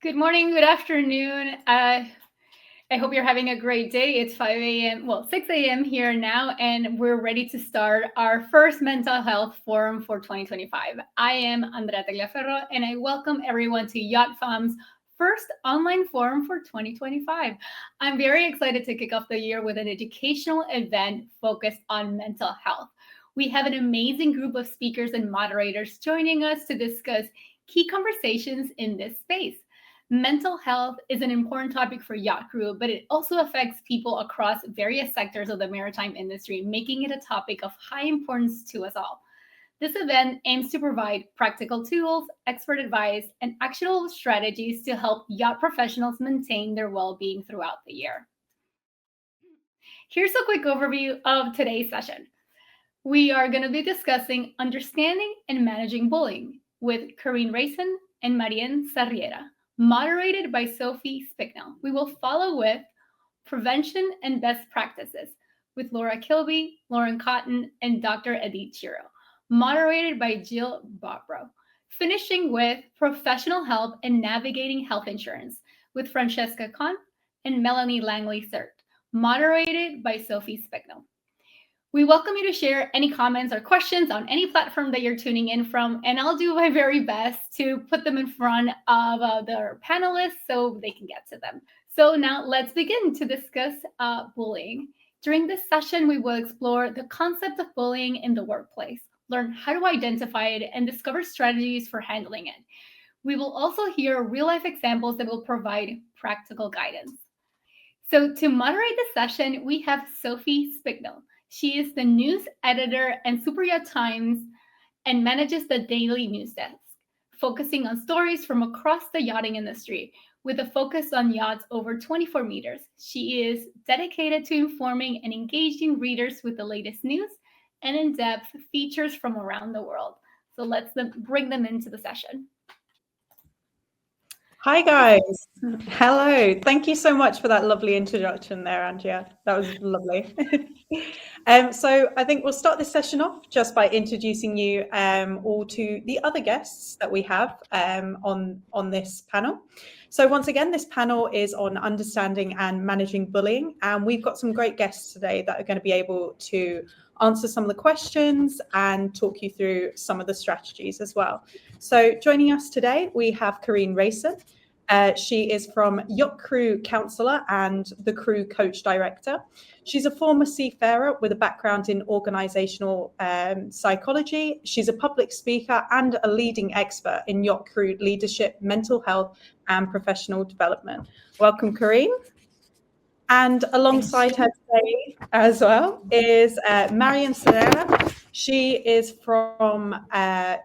Good morning, good afternoon. I hope you're having a great day. It's 5 a.m., 6 a.m. here now, and we're ready to start our first mental health forum for 2025. I am Andrea Tagliaferro, and I welcome everyone to Yacht Femme's first online forum for 2025. I'm very excited to kick off the year with an educational event focused on mental health. We have an amazing group of speakers and moderators joining us to discuss key conversations in this space. Mental health is an important topic for Yacht Crew, but it also affects people across various sectors of the maritime industry, making it a topic of high importance to us all. This event aims to provide practical tools, expert advice, and actionable strategies to help yacht professionals maintain their well-being throughout the year. Here's a quick overview of today's session. We are going to be discussing understanding and managing bullying with Corinne Rayson and Marianne Sarriera, moderated by Sophie Spicknell. We will follow with prevention and best practices with Laura Kilby, Lauren Cotton, and Dr. Edith Shiro, moderated by Jill Bobrow. Finishing with professional help and navigating health insurance with Francesca Conn and Melanie Langley-Sert, moderated by Sophie Spicknell. We welcome you to share any comments or questions on any platform that you're tuning in from, and I'll do my very best to put them in front of the panelists so they can get to them. So now let's begin to discuss bullying. During this session, we will explore the concept of bullying in the workplace, learn how to identify it, and discover strategies for handling it. We will also hear real-life examples that will provide practical guidance. So to moderate the session, we have Sophie Spicknell. She is the news editor and Super Yacht Times and manages the daily news desk, focusing on stories from across the yachting industry with a focus on yachts over 24 meters. She is dedicated to informing and engaging readers with the latest news and in-depth features from around the world. So let's bring them into the session. Hi guys. Hello. Thank you so much for that lovely introduction there, Andrea. That was lovely. So I think we'll start this session off just by introducing you all to the other guests that we have on this panel. So once again, this panel is on understanding and managing bullying, and we've got some great guests today that are going to be able to answer some of the questions and talk you through some of the strategies as well. So joining us today, we have Corinne Rayson. She is from Yacht Crew Counselor and the Crew Coach Director. She's a former seafarer with a background in organizational psychology. She's a public speaker and a leading expert in yacht crew leadership, mental health, and professional development. Welcome, Corinne. And alongside her today as well is Marianne Sarriera. She is the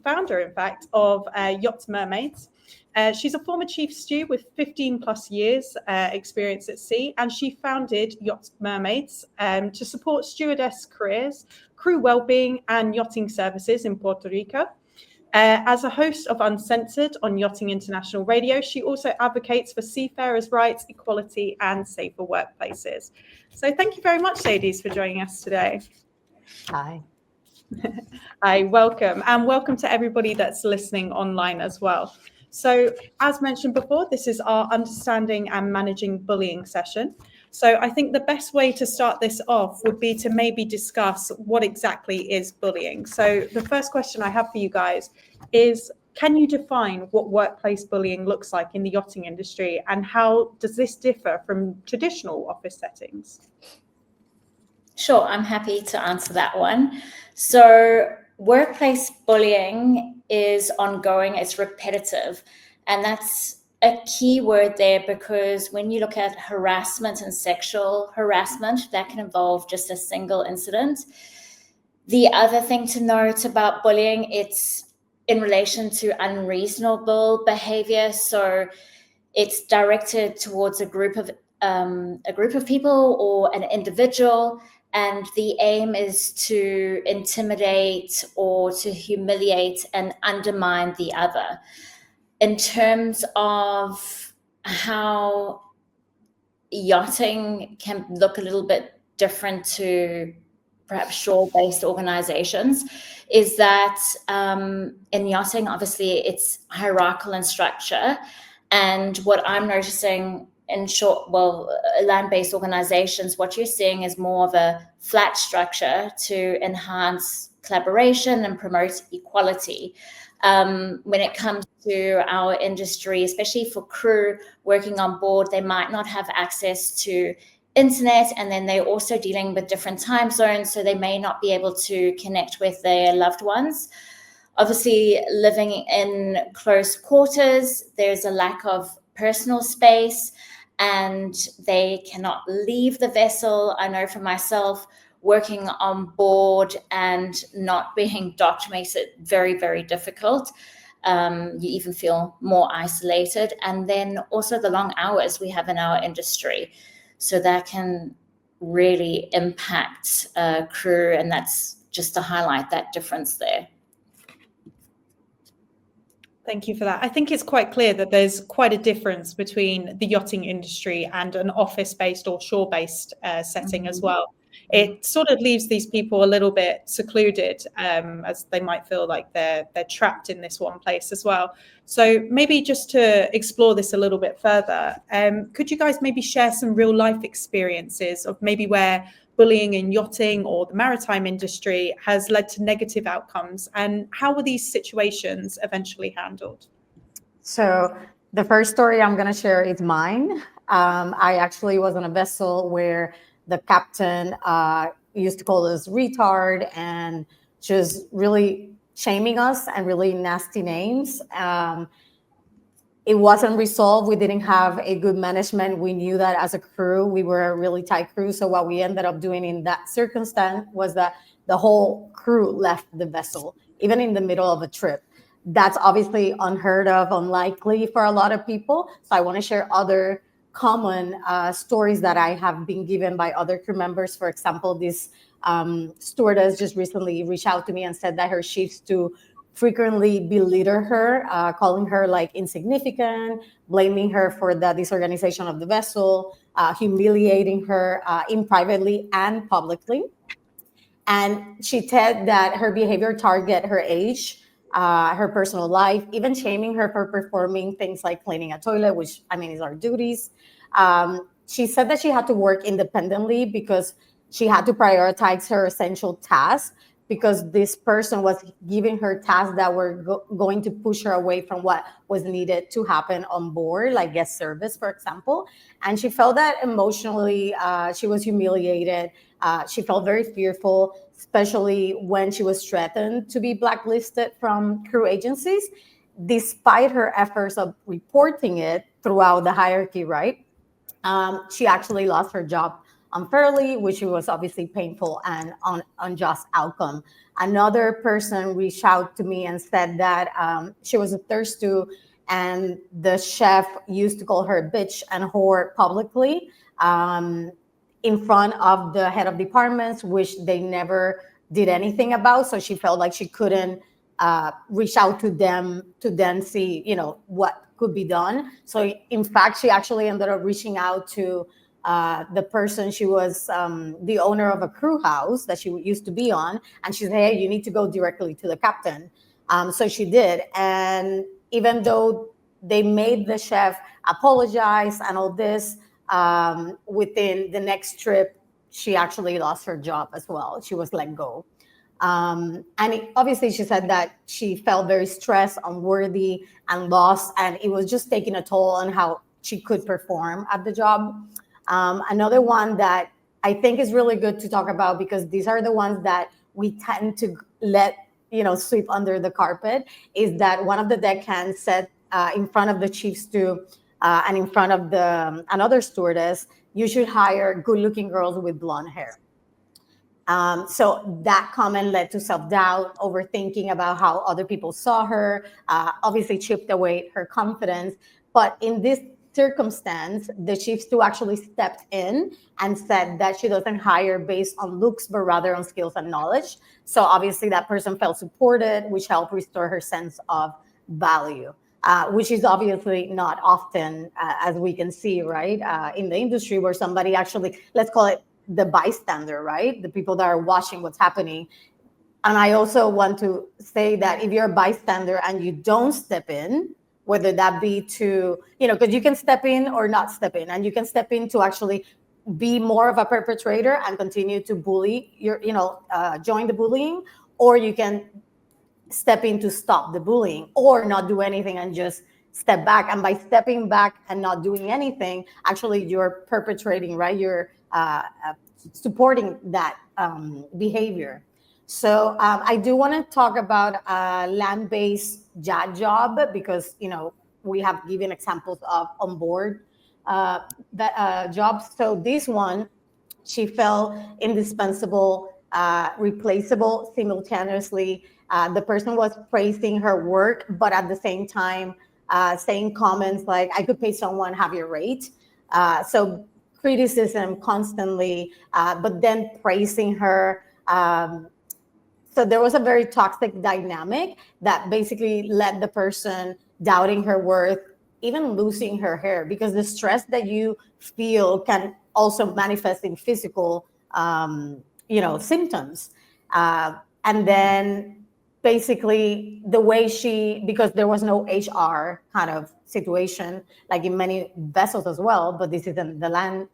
founder, in fact, of Yacht Mermaids. She's a former chief stew with 15 plus years experience at sea, and she founded Yacht Mermaids to support stewardess careers, crew wellbeing, and yachting services in Puerto Rico. As a host of Uncensored on Yachting International Radio, she also advocates for seafarers' rights, equality, and safer workplaces. So thank you very much, ladies, for joining us today. Hi. Hi, welcome. And welcome to everybody that's listening online as well. So as mentioned before, this is our understanding and managing bullying session. So I think the best way to start this off would be to maybe discuss what exactly is bullying. So the first question I have for you guys is, can you define what workplace bullying looks like in the yachting industry, and how does this differ from traditional office settings? Sure, I'm happy to answer that one. So workplace bullying is ongoing, it's repetitive, and that's a key word there, because when you look at harassment and sexual harassment, that can involve just a single incident. The other thing to note about bullying, it's in relation to unreasonable behavior. So it's directed towards a group of people or an individual, and the aim is to intimidate or to humiliate and undermine the other. In terms of how yachting can look a little bit different to perhaps shore-based organizations, is that in yachting, obviously, it's hierarchical in structure, And what I'm noticing in short, land-based organizations, what you're seeing is more of a flat structure to enhance collaboration and promote equality. When it comes to our industry, especially for crew working on board, they might not have access to internet, and then they're also dealing with different time zones, so they may not be able to connect with their loved ones. Obviously, living in close quarters, there's a lack of personal space, and they cannot leave the vessel. I know for myself, working on board and not being docked makes it very, very difficult. You even feel more isolated. And then also the long hours we have in our industry. So that can really impact crew, and that's just to highlight that difference there. Thank you for that. I think it's quite clear that there's quite a difference between the yachting industry and an office-based or shore-based setting as well. It sort of leaves these people a little bit secluded, as they might feel like they're trapped in this one place as well. So maybe just to explore this a little bit further, could you guys maybe share some real life experiences of maybe where bullying in yachting or the maritime industry has led to negative outcomes, and how were these situations eventually handled? So the first story I'm going to share is mine. I actually was on a vessel where the captain used to call us retard, and just really shaming us and really nasty names. It wasn't resolved. We didn't have a good management. We knew that as a crew, we were a really tight crew. So what we ended up doing in that circumstance was that the whole crew left the vessel, even in the middle of a trip. That's obviously unheard of, unlikely for a lot of people. So I want to share other common stories that I have been given by other crew members. For example, this stewardess just recently reached out to me and said that her chiefs to frequently belittle her, calling her like insignificant, blaming her for the disorganization of the vessel, humiliating her in privately and publicly. And she said that her behavior target her age, her personal life, even shaming her for performing things like cleaning a toilet, which I mean is our duties. She said that she had to work independently because she had to prioritize her essential tasks, because this person was giving her tasks that were going to push her away from what was needed to happen on board, like guest service, for example. And she felt that emotionally, she was humiliated. She felt very fearful, especially when she was threatened to be blacklisted from crew agencies, despite her efforts of reporting it throughout the hierarchy, right? She actually lost her job unfairly, which was obviously painful and unjust outcome. Another person reached out to me and said that she was a thirst stew, and the chef used to call her a bitch and whore publicly in front of the head of departments, which they never did anything about. So she felt like she couldn't reach out to them to then see, what could be done. So in fact, she actually ended up reaching out to the person. She was the owner of a crew house that she used to be on, and she said, hey, you need to go directly to the captain. So she did. And even though they made the chef apologize and all this, within the next trip, she actually lost her job as well. She was let go. Obviously she said that she felt very stressed, unworthy, and lost, and it was just taking a toll on how she could perform at the job. Another one that I think is really good to talk about, because these are the ones that we tend to let sweep under the carpet, is that one of the deckhands said in front of the chief stew and in front of another stewardess, you should hire good-looking girls with blonde hair. So that comment led to self-doubt, overthinking about how other people saw her, obviously chipped away her confidence. But in this circumstance, the chief stew actually stepped in and said that she doesn't hire based on looks, but rather on skills and knowledge. So obviously that person felt supported, which helped restore her sense of value, which is obviously not often, as we can see, right, in the industry, where somebody actually, let's call it the bystander, right? The people that are watching what's happening. And I also want to say that if you're a bystander and you don't step in, whether that be to, because you can step in or not step in, and you can step in to actually be more of a perpetrator and continue to bully join the bullying, or you can step in to stop the bullying, or not do anything and just step back. And by stepping back and not doing anything, actually you're perpetrating, right? You're supporting that behavior. So I do want to talk about land-based yacht job, because we have given examples of onboard jobs. So this one, she felt indispensable, replaceable simultaneously. The person was praising her work, but at the same time saying comments like, I could pay someone half your rate. So criticism constantly, but then praising her. So there was a very toxic dynamic that basically led the person doubting her worth, even losing her hair, because the stress that you feel can also manifest in physical, symptoms. And then basically the way because there was no HR kind of situation, like in many vessels as well, but this is the land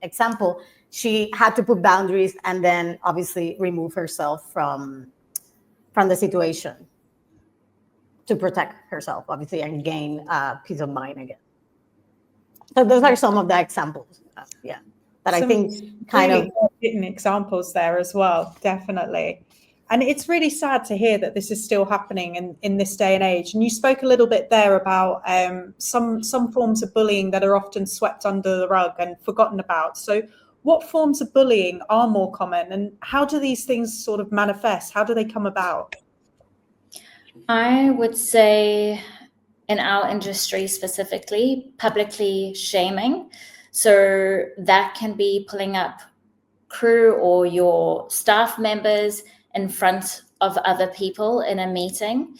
example, she had to put boundaries and then obviously remove herself from the situation to protect herself, obviously, and gain peace of mind again. So those are some of the examples, that I think kind of hidden examples there as well, definitely. And it's really sad to hear that this is still happening in this day and age. And you spoke a little bit there about some forms of bullying that are often swept under the rug and forgotten about. So what forms of bullying are more common, and how do these things sort of manifest? How do they come about? I would say in our industry specifically, publicly shaming. So that can be pulling up crew or your staff members in front of other people in a meeting.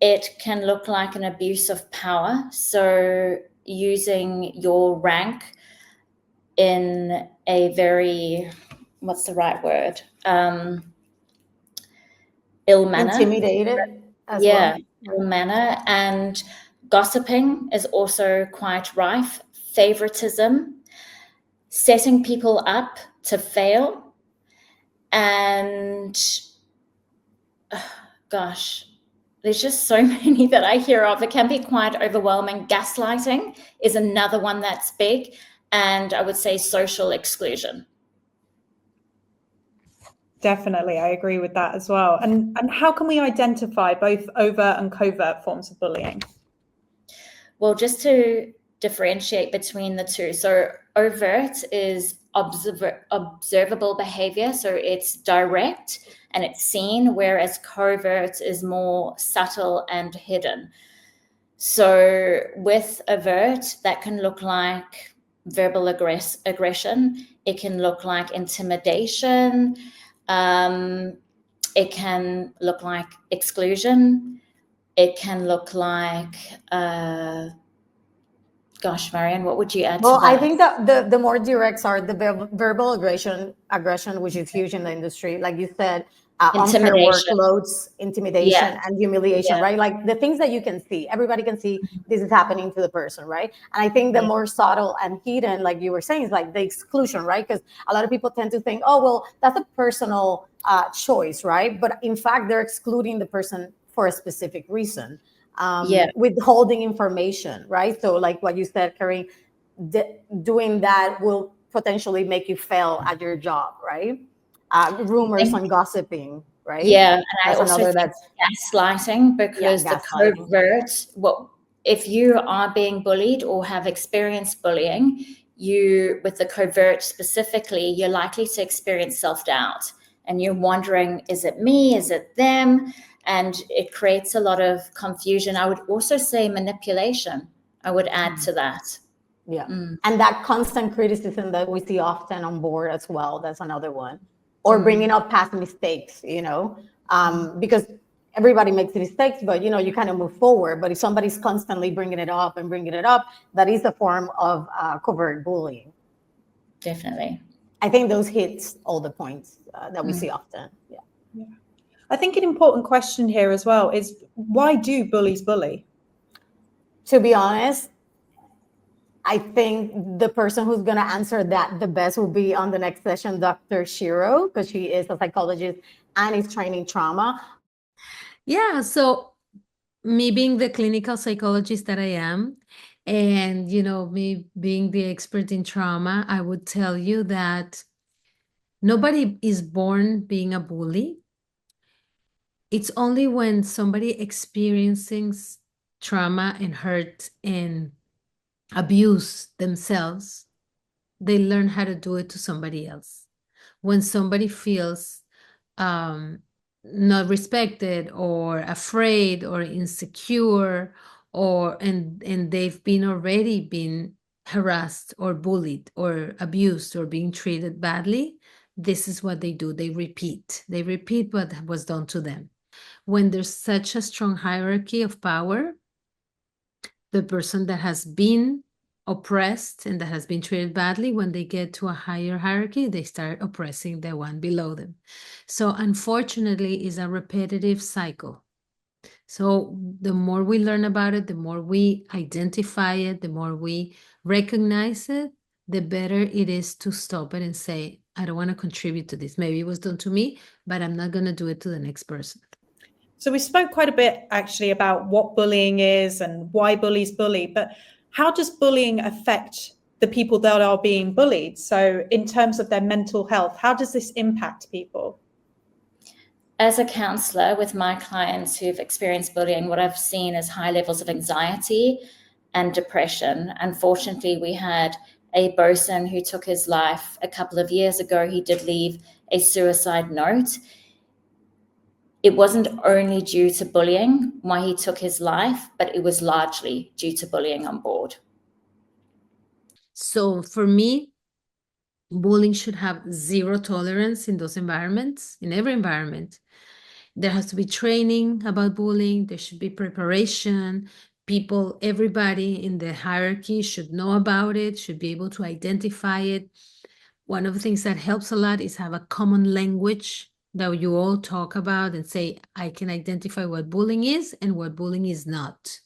It can look like an abuse of power. So using your rank in a very, what's the right word? Ill manner. Intimidated as well. Ill manner. And gossiping is also quite rife. Favoritism, setting people up to fail. And there's just so many that I hear of. It can be quite overwhelming. Gaslighting is another one that's big. And I would say social exclusion. Definitely, I agree with that as well. And how can we identify both overt and covert forms of bullying? Well, just to differentiate between the two. So overt is observable behavior. So it's direct and it's seen, whereas covert is more subtle and hidden. So with overt, that can look like verbal aggression. It can look like intimidation. It can look like exclusion. It can look like, Marianne, what would you add to that? I think that the more directs are the verbal aggression, which is huge in the industry. Like you said, unfair workloads, intimidation, and humiliation, right? Like the things that you can see, everybody can see this is happening to the person, right? And I think the more subtle and hidden, like you were saying, is like the exclusion, right? Because a lot of people tend to think, oh, well, that's a personal choice, right? But in fact, they're excluding the person for a specific reason. Withholding information, right? So like what you said, Karin, doing that will potentially make you fail at your job, right? Rumors and gossiping, right? Yeah, and I also think that's gaslighting, because the covert, if you are being bullied or have experienced bullying, with the covert specifically, you're likely to experience self-doubt, and you're wondering, is it me? Is it them? And it creates a lot of confusion. I would also say manipulation. I would add to that. Yeah. And that constant criticism that we see often on board as well. That's another one. Or bringing up past mistakes, because everybody makes mistakes, but, you kind of move forward. But if somebody's constantly bringing it up, that is a form of covert bullying. Definitely. I think those hits all the points that we see often. Yeah. I think an important question here as well is, why do bullies bully? to be honest, I think the person who's going to answer that the best will be on the next session, Dr. Shiro, because she is a psychologist and is training trauma. Yeah, so me being the clinical psychologist that I am, and me being the expert in trauma, I would tell you that nobody is born being a bully. It's only when somebody experiences trauma and hurt and abuse themselves, they learn how to do it to somebody else. When somebody feels not respected or afraid or insecure, and they've already been harassed or bullied or abused or being treated badly, this is what they do. They repeat what was done to them. When there's such a strong hierarchy of power, the person that has been oppressed and that has been treated badly, when they get to a higher hierarchy, they start oppressing the one below them. So unfortunately, it's a repetitive cycle. So the more we learn about it, the more we identify it, the more we recognize it, the better it is to stop it and say, I don't want to contribute to this. Maybe it was done to me, but I'm not going to do it to the next person. So we spoke quite a bit actually about what bullying is and why bullies bully, but how does bullying affect the people that are being bullied? So in terms of their mental health, how does this impact people? As a counselor with my clients who've experienced bullying, what I've seen is high levels of anxiety and depression. Unfortunately, we had a bosun who took his life a couple of years ago. He did leave a suicide note. It wasn't only due to bullying why he took his life, but it was largely due to bullying on board. So for me, bullying should have zero tolerance in those environments, in every environment. There has to be training about bullying. There should be preparation. People, everybody in the hierarchy should know about it, should be able to identify it. One of the things that helps a lot is have a common language that you all talk about and say, I can identify what bullying is and what bullying is not.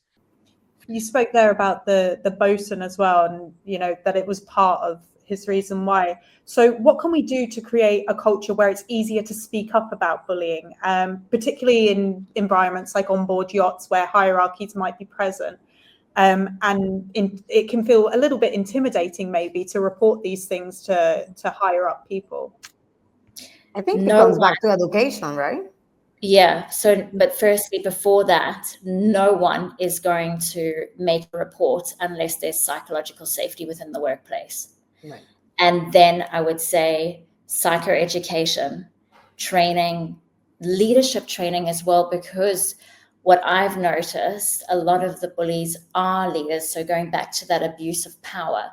You spoke there about the bosun as well, and that it was part of his reason why. So what can we do to create a culture where it's easier to speak up about bullying, particularly in environments like on board yachts where hierarchies might be present? It can feel a little bit intimidating maybe to report these things to higher up people. I think it comes back to education, right? Yeah. So, but firstly, before that, no one is going to make a report unless there's psychological safety within the workplace. Right. And then I would say psychoeducation, training, leadership training as well, because what I've noticed, a lot of the bullies are leaders. So going back to that abuse of power.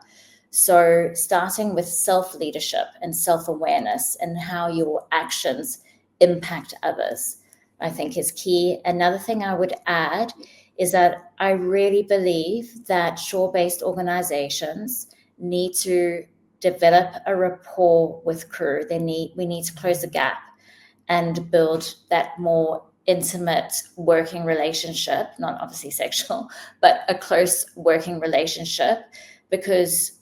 So starting with self-leadership and self-awareness and how your actions impact others, I think is key. Another thing I would add is that I really believe that shore-based organizations need to develop a rapport with crew. We need to close the gap and build that more intimate working relationship, not obviously sexual, but a close working relationship, because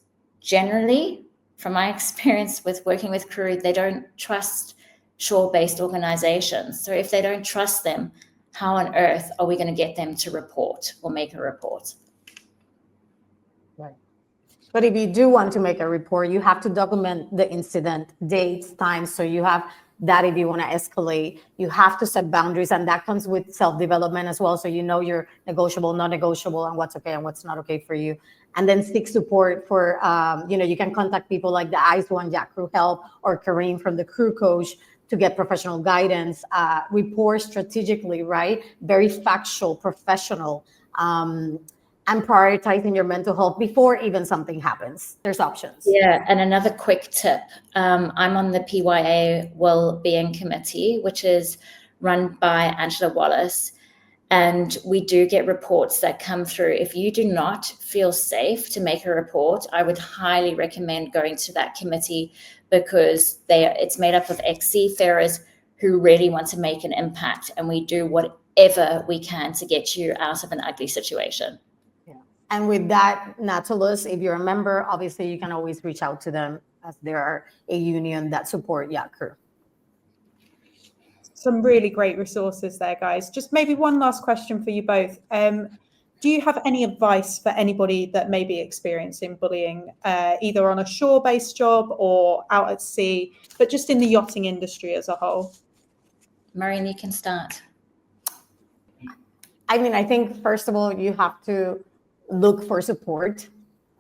generally, from my experience with working with crew, they don't trust shore-based organizations. So if they don't trust them, how on earth are we going to get them to report or make a report? Right. But if you do want to make a report, you have to document the incident, dates, times. So you have that if you want to escalate. You have to set boundaries, and that comes with self-development as well. So you know your negotiable, non-negotiable, and what's okay and what's not okay for you. And then seek support for, you can contact people like the ICE One Yacht Crew Help or Kareem from the crew coach to get professional guidance. Report strategically, right? Very factual, professional, and prioritizing your mental health before even something happens. There's options. Yeah, and another quick tip. I'm on the PYA Wellbeing Committee, which is run by Angela Wallace. And we do get reports that come through. If you do not feel safe to make a report, I would highly recommend going to that committee, because it's made up of ex-seafarers who really want to make an impact. And we do whatever we can to get you out of an ugly situation. Yeah. And with that, Nautilus, if you're a member, obviously you can always reach out to them, as they are a union that support yacht crew. Some really great resources there, guys. Just maybe one last question for you both. Do you have any advice for anybody that may be experiencing bullying, either on a shore-based job or out at sea, but just in the yachting industry as a whole? Maureen, you can start. I mean, I think, first of all, you have to look for support.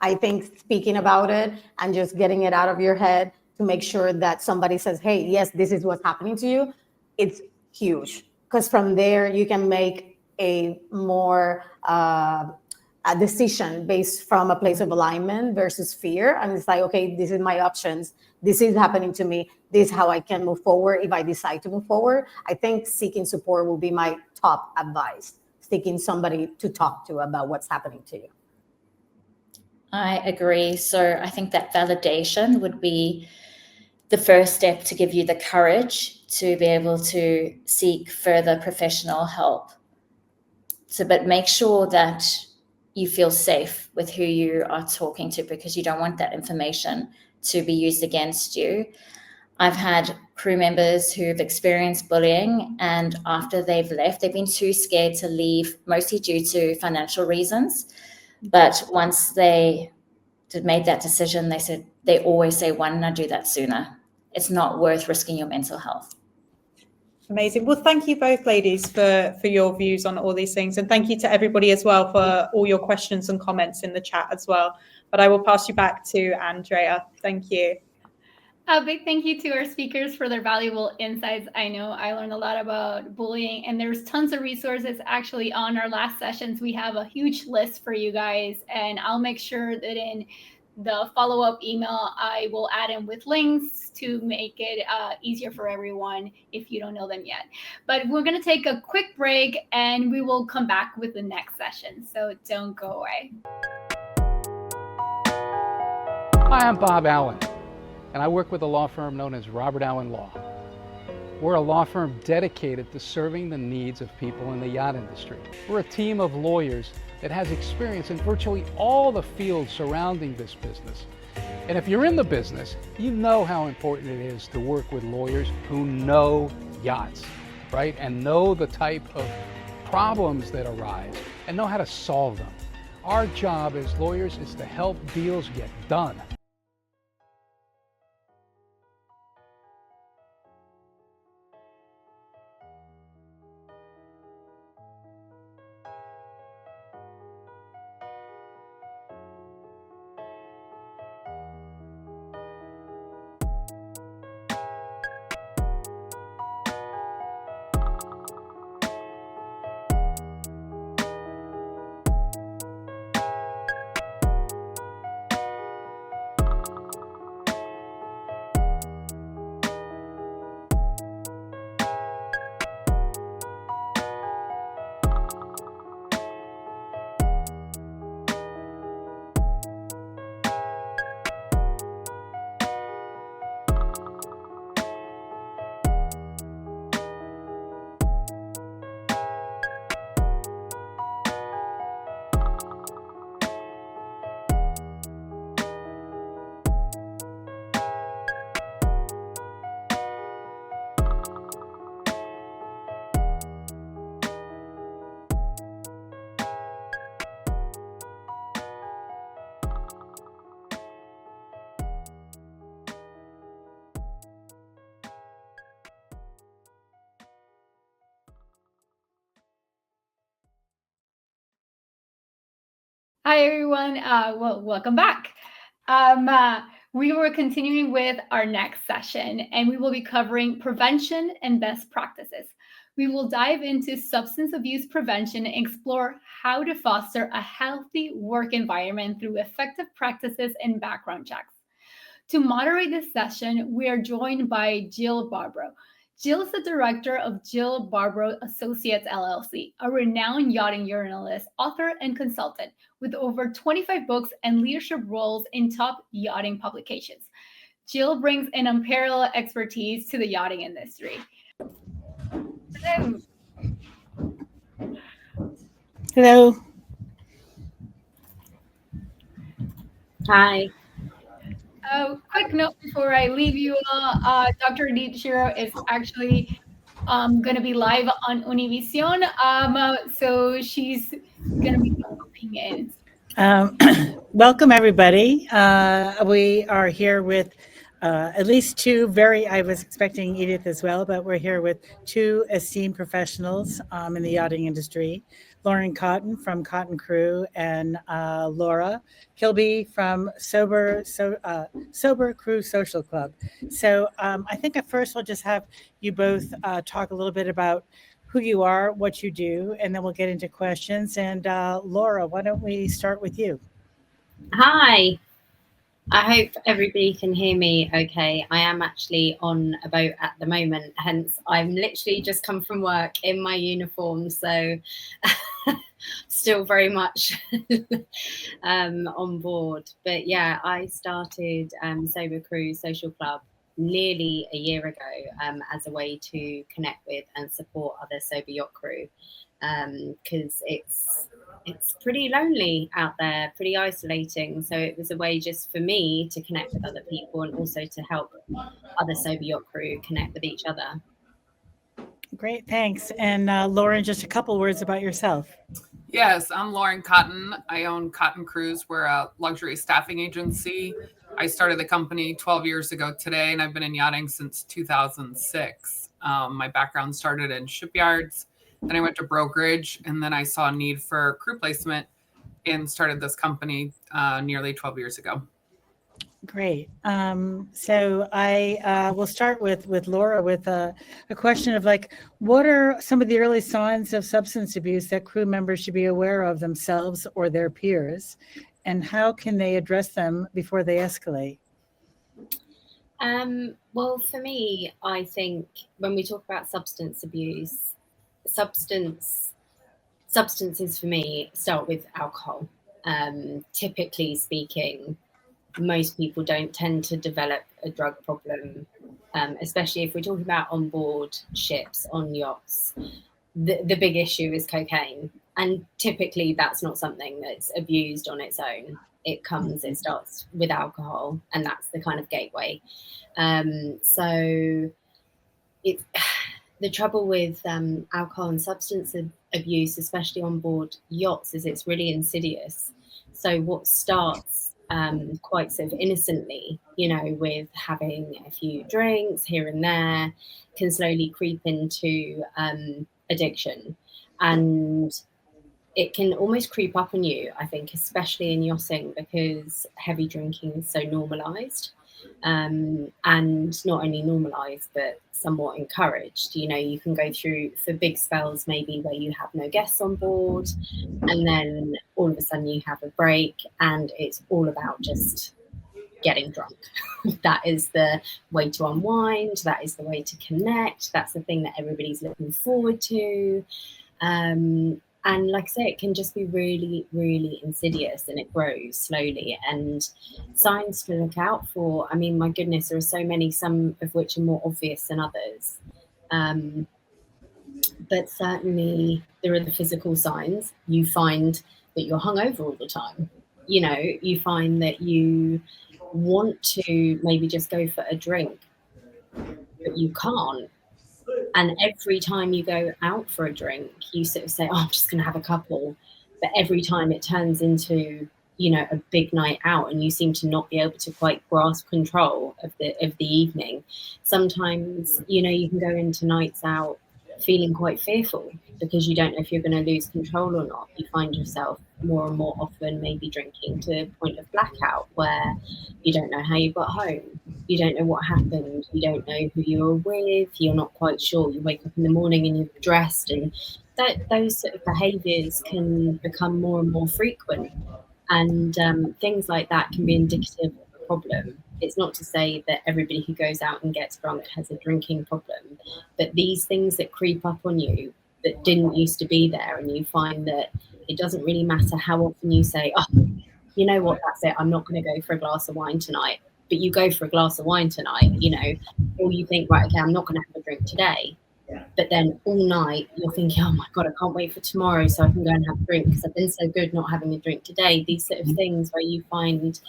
I think speaking about it and just getting it out of your head to make sure that somebody says, hey, yes, this is what's happening to you, it's huge. Because from there, you can make a more a decision based from a place of alignment versus fear. And it's like, okay, this is my options. This is happening to me. This is how I can move forward if I decide to move forward. I think seeking support will be my top advice. Seeking somebody to talk to about what's happening to you. I agree. So I think that validation would be the first step to give you the courage to be able to seek further professional help. So, but make sure that you feel safe with who you are talking to, because you don't want that information to be used against you. I've had crew members who've experienced bullying, and after they've left, they've been too scared to leave, mostly due to financial reasons. But once they made that decision, they always say, why didn't I do that sooner? It's not worth risking your mental health. Amazing. Well, thank you both, ladies, for your views on all these things. And thank you to everybody as well for all your questions and comments in the chat as well. But I will pass you back to Andrea. Thank you. A big thank you to our speakers for their valuable insights. I know I learned a lot about bullying, and there's tons of resources actually on our last sessions. We have a huge list for you guys, and I'll make sure that in the follow-up email, I will add in with links to make it easier for everyone if you don't know them yet. But we're going to take a quick break, and we will come back with the next session. So don't go away. Hi, I'm Bob Allen, and I work with a law firm known as Robert Allen Law. We're a law firm dedicated to serving the needs of people in the yacht industry. We're a team of lawyers that has experience in virtually all the fields surrounding this business. And if you're in the business, you know how important it is to work with lawyers who know yachts, right? And know the type of problems that arise and know how to solve them. Our job as lawyers is to help deals get done. Hi, everyone. Well, welcome back. We were continuing with our next session, and we will be covering prevention and best practices. We will dive into substance abuse prevention and explore how to foster a healthy work environment through effective practices and background checks. To moderate this session, we are joined by Jill Bobrow. Jill is the director of Jill Bobrow Associates LLC, a renowned yachting journalist, author, and consultant with over 25 books and leadership roles in top yachting publications. Jill brings an unparalleled expertise to the yachting industry. Hello. Hi. Quick note before I leave you, Dr. Edith Shiro is actually going to be live on Univision. So she's going to be popping in. Welcome, everybody. We are here with at least two I was expecting Edith as well, but we're here with two esteemed professionals in the yachting industry. Lauren Cotton from Cotton Crew and Laura Kilby from Sober Crew Social Club. So I think at first we'll just have you both talk a little bit about who you are, what you do, and then we'll get into questions. And Laura, why don't we start with you? Hi. I hope everybody can hear me okay. I am actually on a boat at the moment, hence I'm literally just come from work in my uniform, so still very much on board. But yeah, I started Sober Crew Social Club nearly a year ago as a way to connect with and support other sober yacht crew, because it's pretty lonely out there, pretty isolating. So it was a way just for me to connect with other people and also to help other sober yacht crew connect with each other. Great, thanks. And Lauren, just a couple words about yourself. Yes, I'm Lauren Cotton. I own Cotton Cruise. We're a luxury staffing agency. I started the company 12 years ago today, and I've been in yachting since 2006. My background started in shipyards. Then I went to brokerage, and then I saw a need for crew placement and started this company nearly 12 years ago. Great. So I will start with Laura with a question of like, what are some of the early signs of substance abuse that crew members should be aware of themselves or their peers, and how can they address them before they escalate? Well, for me, I think when we talk about substance abuse, substances for me start with alcohol. Typically speaking, most people don't tend to develop a drug problem, especially if we're talking about on board ships, on yachts. The big issue is cocaine, and typically that's not something that's abused on its own. It starts with alcohol, and that's the kind of gateway. So the trouble with alcohol and substance abuse, especially on board yachts, is it's really insidious. So what starts quite sort of innocently, with having a few drinks here and there, can slowly creep into addiction. And it can almost creep up on you, I think, especially in yachting, because heavy drinking is so normalized. And not only normalized, but somewhat encouraged. You can go through for big spells maybe where you have no guests on board, and then all of a sudden you have a break, and it's all about just getting drunk. That is the way to unwind. That is the way to connect. That's the thing that everybody's looking forward to. And like I say, it can just be really, really insidious, and it grows slowly. And signs to look out for, I mean, my goodness, there are so many, some of which are more obvious than others. But certainly there are the physical signs. You find that you're hungover all the time. You find that you want to maybe just go for a drink, but you can't. And every time you go out for a drink, you sort of say, oh, I'm just going to have a couple. But every time it turns into, a big night out, and you seem to not be able to quite grasp control of the evening. Sometimes, you can go into nights out feeling quite fearful because you don't know if you're going to lose control or not. You find yourself more and more often maybe drinking to a point of blackout where you don't know how you got home. You don't know what happened. You don't know who you were with. You're not quite sure. You wake up in the morning and you're dressed, and those sort of behaviours can become more and more frequent. And things like that can be indicative of a problem. It's not to say that everybody who goes out and gets drunk has a drinking problem, but these things that creep up on you that didn't used to be there, and you find that it doesn't really matter how often you say, oh, you know what, that's it, I'm not going to go for a glass of wine tonight. But you go for a glass of wine tonight, or you think, right, okay, I'm not going to have a drink today. but then all night you're thinking, oh my God, I can't wait for tomorrow so I can go and have a drink because I've been so good not having a drink today. These sort of things where you find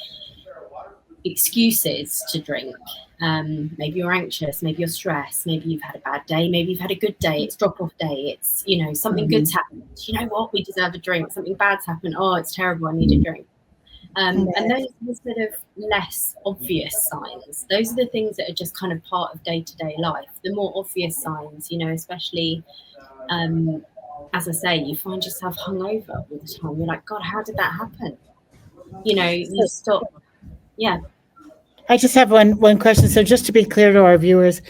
excuses to drink. Maybe you're anxious, maybe you're stressed, maybe you've had a bad day, maybe you've had a good day, it's drop-off day, it's, something good's happened. You know what? We deserve a drink. Something bad's happened. Oh, it's terrible. I need a drink. And those are the sort of less obvious signs. Those are the things that are just kind of part of day-to-day life. The more obvious signs, especially, as I say, you find yourself hungover all the time. You're like, God, how did that happen? You stop. Yeah. I just have one question. So just to be clear to our viewers,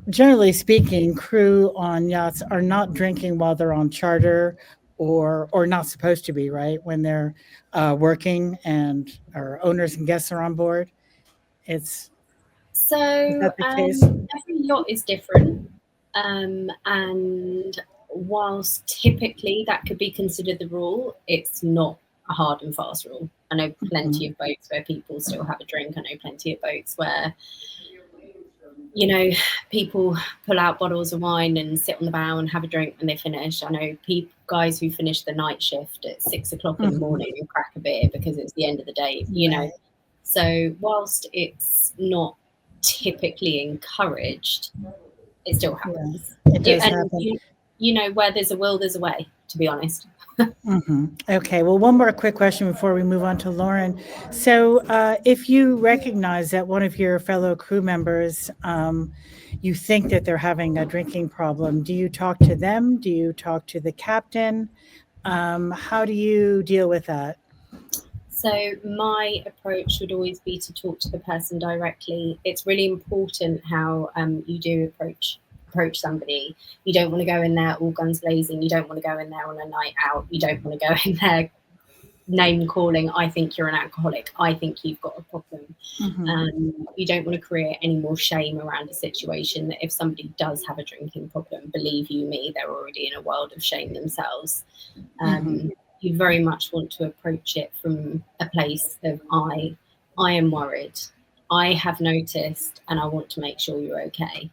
generally speaking, crew on yachts are not drinking while they're on charter or not supposed to be, right? When they're working and our owners and guests are on board. Is that the case? Every yacht is different. And whilst typically that could be considered the rule, it's not a hard and fast rule. I know plenty of boats where people still have a drink. I know plenty of boats where, people pull out bottles of wine and sit on the bow and have a drink when they finish. I know guys who finish the night shift at 6 o'clock in the morning and crack a beer because it's the end of the day, So whilst it's not typically encouraged, it still happens. It does happen. Where there's a will, there's a way, to be honest. Okay, well, one more quick question before we move on to Lauren. So if you recognize that one of your fellow crew members, you think that they're having a drinking problem, do you talk to them? Do you talk to the captain? How do you deal with that? So my approach would always be to talk to the person directly. It's really important how you do approach somebody. You don't want to go in there all guns blazing. You don't want to go in there on a night out. You don't want to go in there name calling, I think you're an alcoholic. I think you've got a problem. You don't want to create any more shame around a situation that if somebody does have a drinking problem, believe you me, they're already in a world of shame themselves. You very much want to approach it from a place of I am worried. I have noticed and I want to make sure you're okay.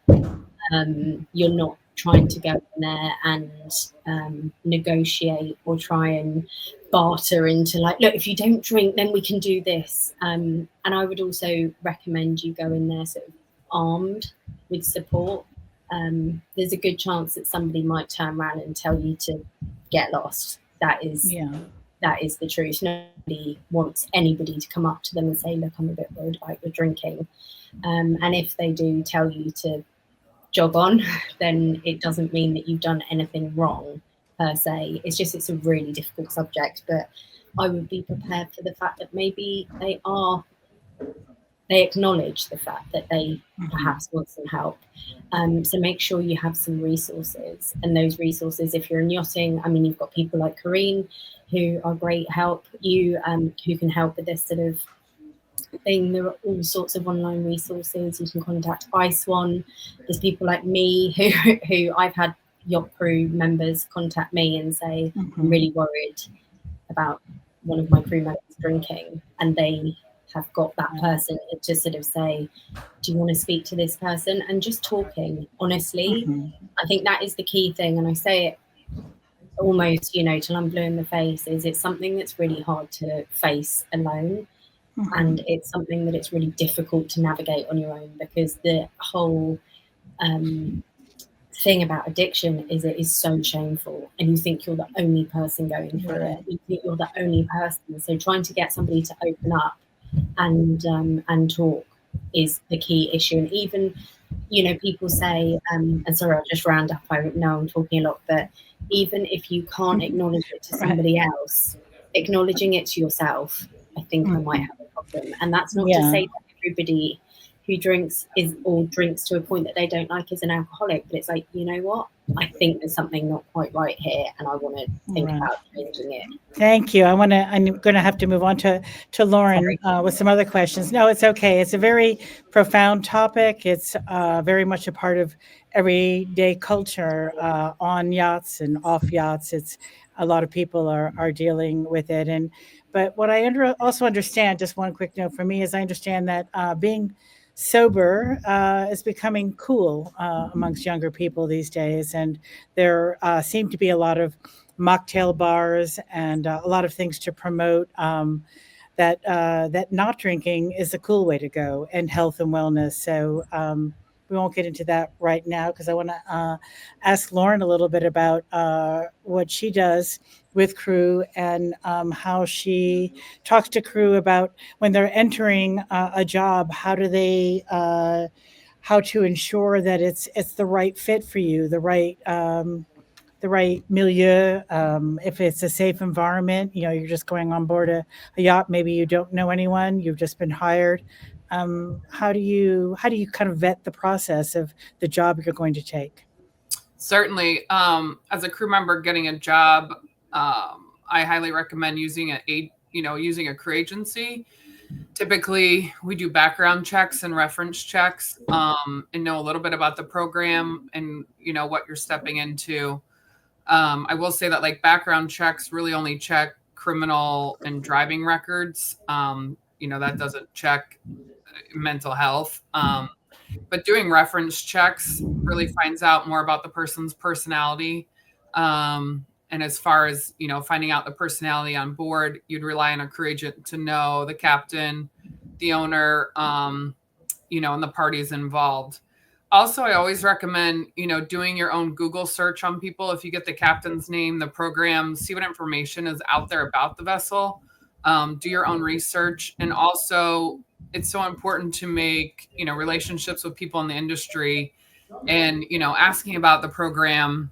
You're not trying to go in there and negotiate or try and barter into like, look, if you don't drink, then we can do this. And I would also recommend you go in there sort of armed with support. There's a good chance that somebody might turn around and tell you to get lost. That is the truth. Nobody wants anybody to come up to them and say, look, I'm a bit worried about your drinking. And if they do tell you to jog on, then it doesn't mean that you've done anything wrong per se. It's just, it's a really difficult subject, but I would be prepared for the fact that maybe they acknowledge the fact that they perhaps want some help. So make sure you have some resources, and those resources, if you're in yachting, I mean, you've got people like Corinne who are great help, who can help with this sort of thing. There are all sorts of online resources. You can contact iSwan. There's people like me who I've had yacht crew members contact me and say, I'm really worried about one of my crew members drinking, and they have got that person to sort of say, do you want to speak to this person? And just talking honestly, I think that is the key thing. And I say it almost, till I'm blue in the face, is it's something that's really hard to face alone. And it's something that it's really difficult to navigate on your own, because the whole thing about addiction is it is so shameful, and you think you're the only person going through it. You think you're the only person. So trying to get somebody to open up and talk is the key issue. And even, people say, and sorry, I'll just round up. I know I'm talking a lot, but even if you can't acknowledge it to somebody else, acknowledging it to yourself, I think I might have a problem. And that's not to say that everybody who drinks drinks to a point that they don't like is an alcoholic, but it's like, you know what? I think there's something not quite right here, and I want to think about changing it. Thank you. I'm going to have to move on to Lauren with some other questions. No, it's okay. It's a very profound topic. It's very much a part of everyday culture on yachts and off yachts. It's a lot of people are dealing with it. But what I also understand, just one quick note for me, is I understand that being sober is becoming cool amongst younger people these days. And there seem to be a lot of mocktail bars and a lot of things to promote that not drinking is a cool way to go, and health and wellness. So we won't get into that right now because I want to ask Lauren a little bit about what she does with crew and how she talks to crew about when they're entering a job. How do they how to ensure that it's the right fit for you, the right milieu. If it's a safe environment, you're just going on board a yacht. Maybe you don't know anyone. You've just been hired. How do you kind of vet the process of the job you're going to take? Certainly, as a crew member getting a job, I highly recommend using using a crew agency. Typically, we do background checks and reference checks, and know a little bit about the program and what you're stepping into. I will say that like background checks really only check criminal and driving records. That doesn't check mental health. But doing reference checks really finds out more about the person's personality. And as far as, finding out the personality on board, you'd rely on a crew agent to know the captain, the owner, and the parties involved. Also, I always recommend, doing your own Google search on people. If you get the captain's name, the program, see what information is out there about the vessel. Do your own research. And also, it's so important to make, relationships with people in the industry and, asking about the program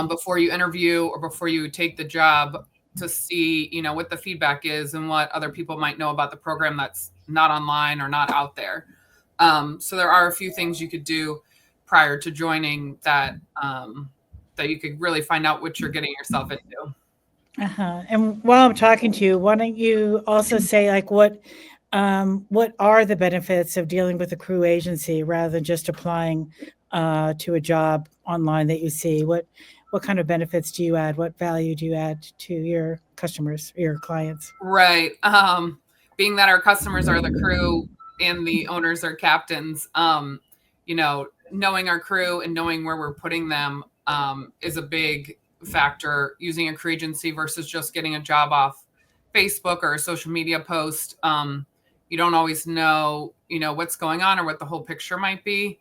before you interview or before you take the job to see, what the feedback is and what other people might know about the program that's not online or not out there. So there are a few things you could do prior to joining that you could really find out what you're getting yourself into. And while I'm talking to you, why don't you also say like what are the benefits of dealing with a crew agency rather than just applying to a job online that you see? What kind of benefits do you add? What value do you add to your customers, your clients? Right. Being that our customers are the crew and the owners are captains, knowing our crew and knowing where we're putting them is a big factor. Using a crew agency versus just getting a job off Facebook or a social media post, you don't always know, what's going on or what the whole picture might be.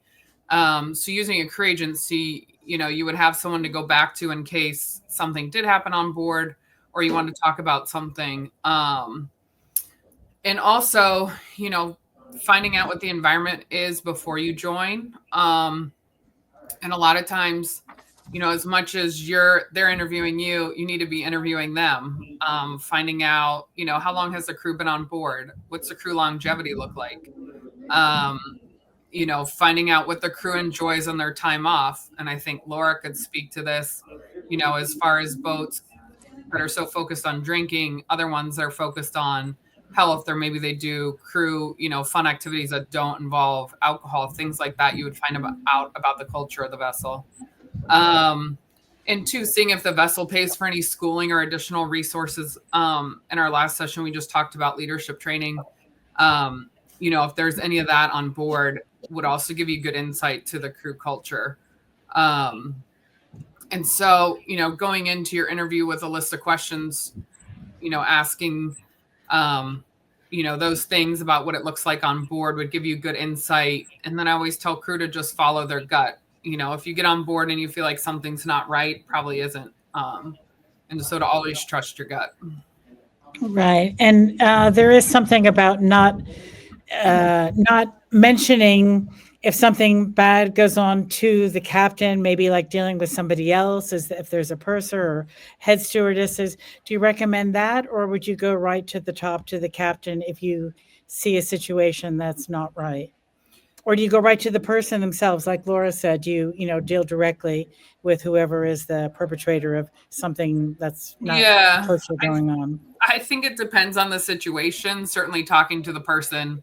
So using a crew agency, you would have someone to go back to in case something did happen on board or you want to talk about something. And also, finding out what the environment is before you join. And a lot of times, as much as they're interviewing you, you need to be interviewing them. Finding out, how long has the crew been on board? What's the crew longevity look like? Finding out what the crew enjoys on their time off. And I think Laura could speak to this, as far as boats that are so focused on drinking, other ones that are focused on health, or maybe they do crew, fun activities that don't involve alcohol, things like that. You would find out about the culture of the vessel. And two, seeing if the vessel pays for any schooling or additional resources. In our last session, we just talked about leadership training. If there's any of that on board, would also give you good insight to the crew culture. And so, going into your interview with a list of questions, asking, those things about what it looks like on board would give you good insight. And then I always tell crew to just follow their gut. If you get on board and you feel like something's not right, probably isn't. And so to always trust your gut. Right. And there is something about not mentioning if something bad goes on to the captain, maybe like dealing with somebody else, if there's a purser or head stewardesses. Do you recommend that, or would you go right to the top to the captain if you see a situation that's not right? Or do you go right to the person themselves? Like Laura said, do you deal directly with whoever is the perpetrator of something that's not kosher going on? I think it depends on the situation. Certainly talking to the person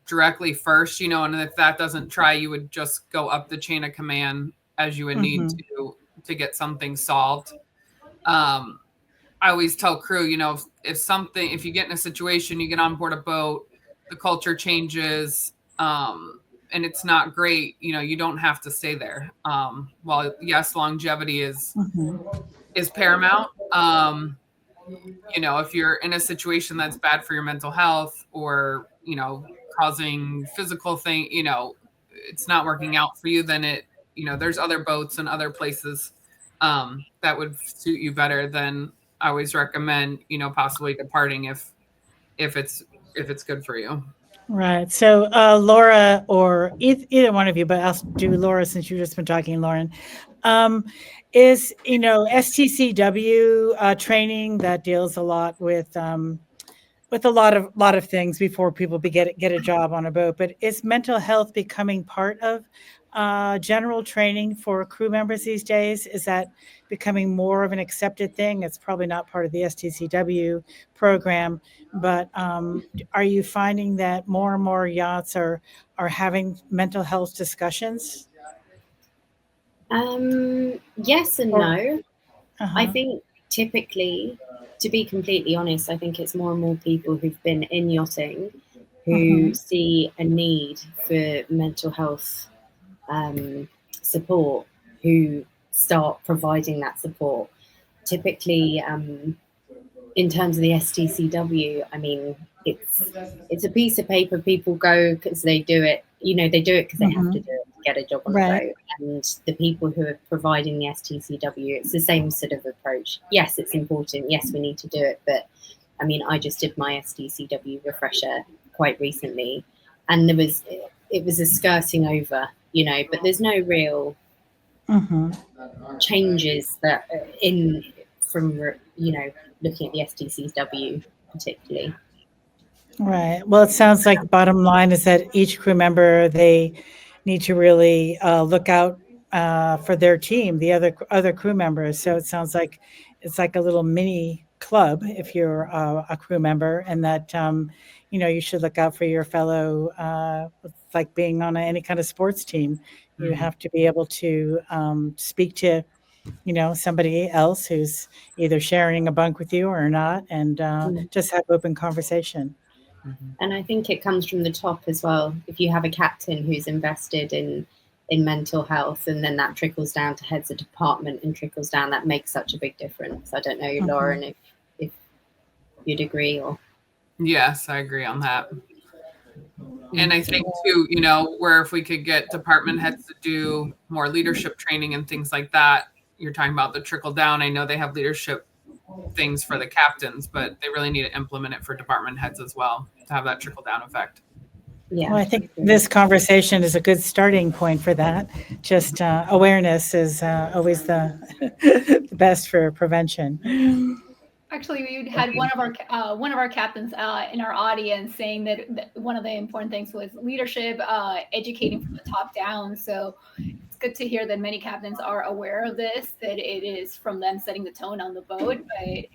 directly first, and if that doesn't try, you would just go up the chain of command as you would need to get something solved. I always tell crew, if you get in a situation, you get on board a boat, the culture changes, and it's not great, you don't have to stay there. While yes, longevity is paramount. If you're in a situation that's bad for your mental health, or causing physical thing, it's not working out for you, then there's other boats and other places that would suit you better. Then I always recommend possibly departing if it's good for you. Right. So Laura, or either one of you, but I'll do Laura since you've just been talking, Lauren, is STCW training that deals a lot with a lot of things before people get a job on a boat. But is mental health becoming part of general training for crew members these days? Is that becoming more of an accepted thing? It's probably not part of the STCW program, but are you finding that more and more yachts are having mental health discussions? Yes and no. I think typically, to be completely honest, I think it's more and more people who've been in yachting who see a need for mental health support, who start providing that support. Typically, in terms of the STCW, I mean, it's a piece of paper. People go because they do it. They do it because they have to do it to get a job on the boat. And the people who are providing the STCW, it's the same sort of approach. Yes, it's important. Yes, we need to do it. But I mean, I just did my STCW refresher quite recently, and it was a skirting over, but there's no real changes that from looking at the STCW particularly. Right. Well, it sounds like the bottom line is that each crew member, they need to really look out for their team, the other crew members. So it sounds like it's like a little mini club if you're a crew member, and that you should look out for your fellow, like being on any kind of sports team. You have to be able to speak to somebody else who's either sharing a bunk with you or not, and just have open conversation. And I think it comes from the top as well. If you have a captain who's invested in mental health, and then that trickles down to heads of department and trickles down, that makes such a big difference. I don't know, Lauren, if you'd agree or. Yes, I agree on that. And I think too, where if we could get department heads to do more leadership training and things like that, you're talking about the trickle down. I know they have leadership things for the captains, but they really need to implement it for department heads as well to have that trickle down effect. Yeah, well, I think this conversation is a good starting point for that. Just awareness is always the best for prevention. Actually, we had one of our captains in our audience saying that one of the important things was leadership, educating from the top down. So it's good to hear that many captains are aware of this, that it is from them setting the tone on the boat. But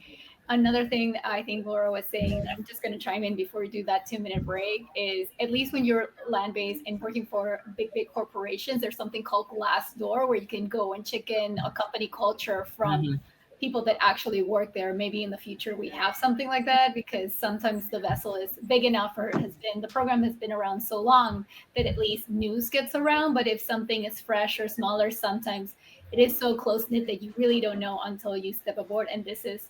another thing that I think Laura was saying, I'm just going to chime in before we do that 2-minute break, is at least when you're land-based and working for big corporations, there's something called glass door where you can go and check in a company culture from people that actually work there. Maybe in the future we have something like that, because sometimes the vessel is big enough, or the program has been around so long that at least news gets around. But if something is fresh or smaller, sometimes it is so close-knit that you really don't know until you step aboard. And this is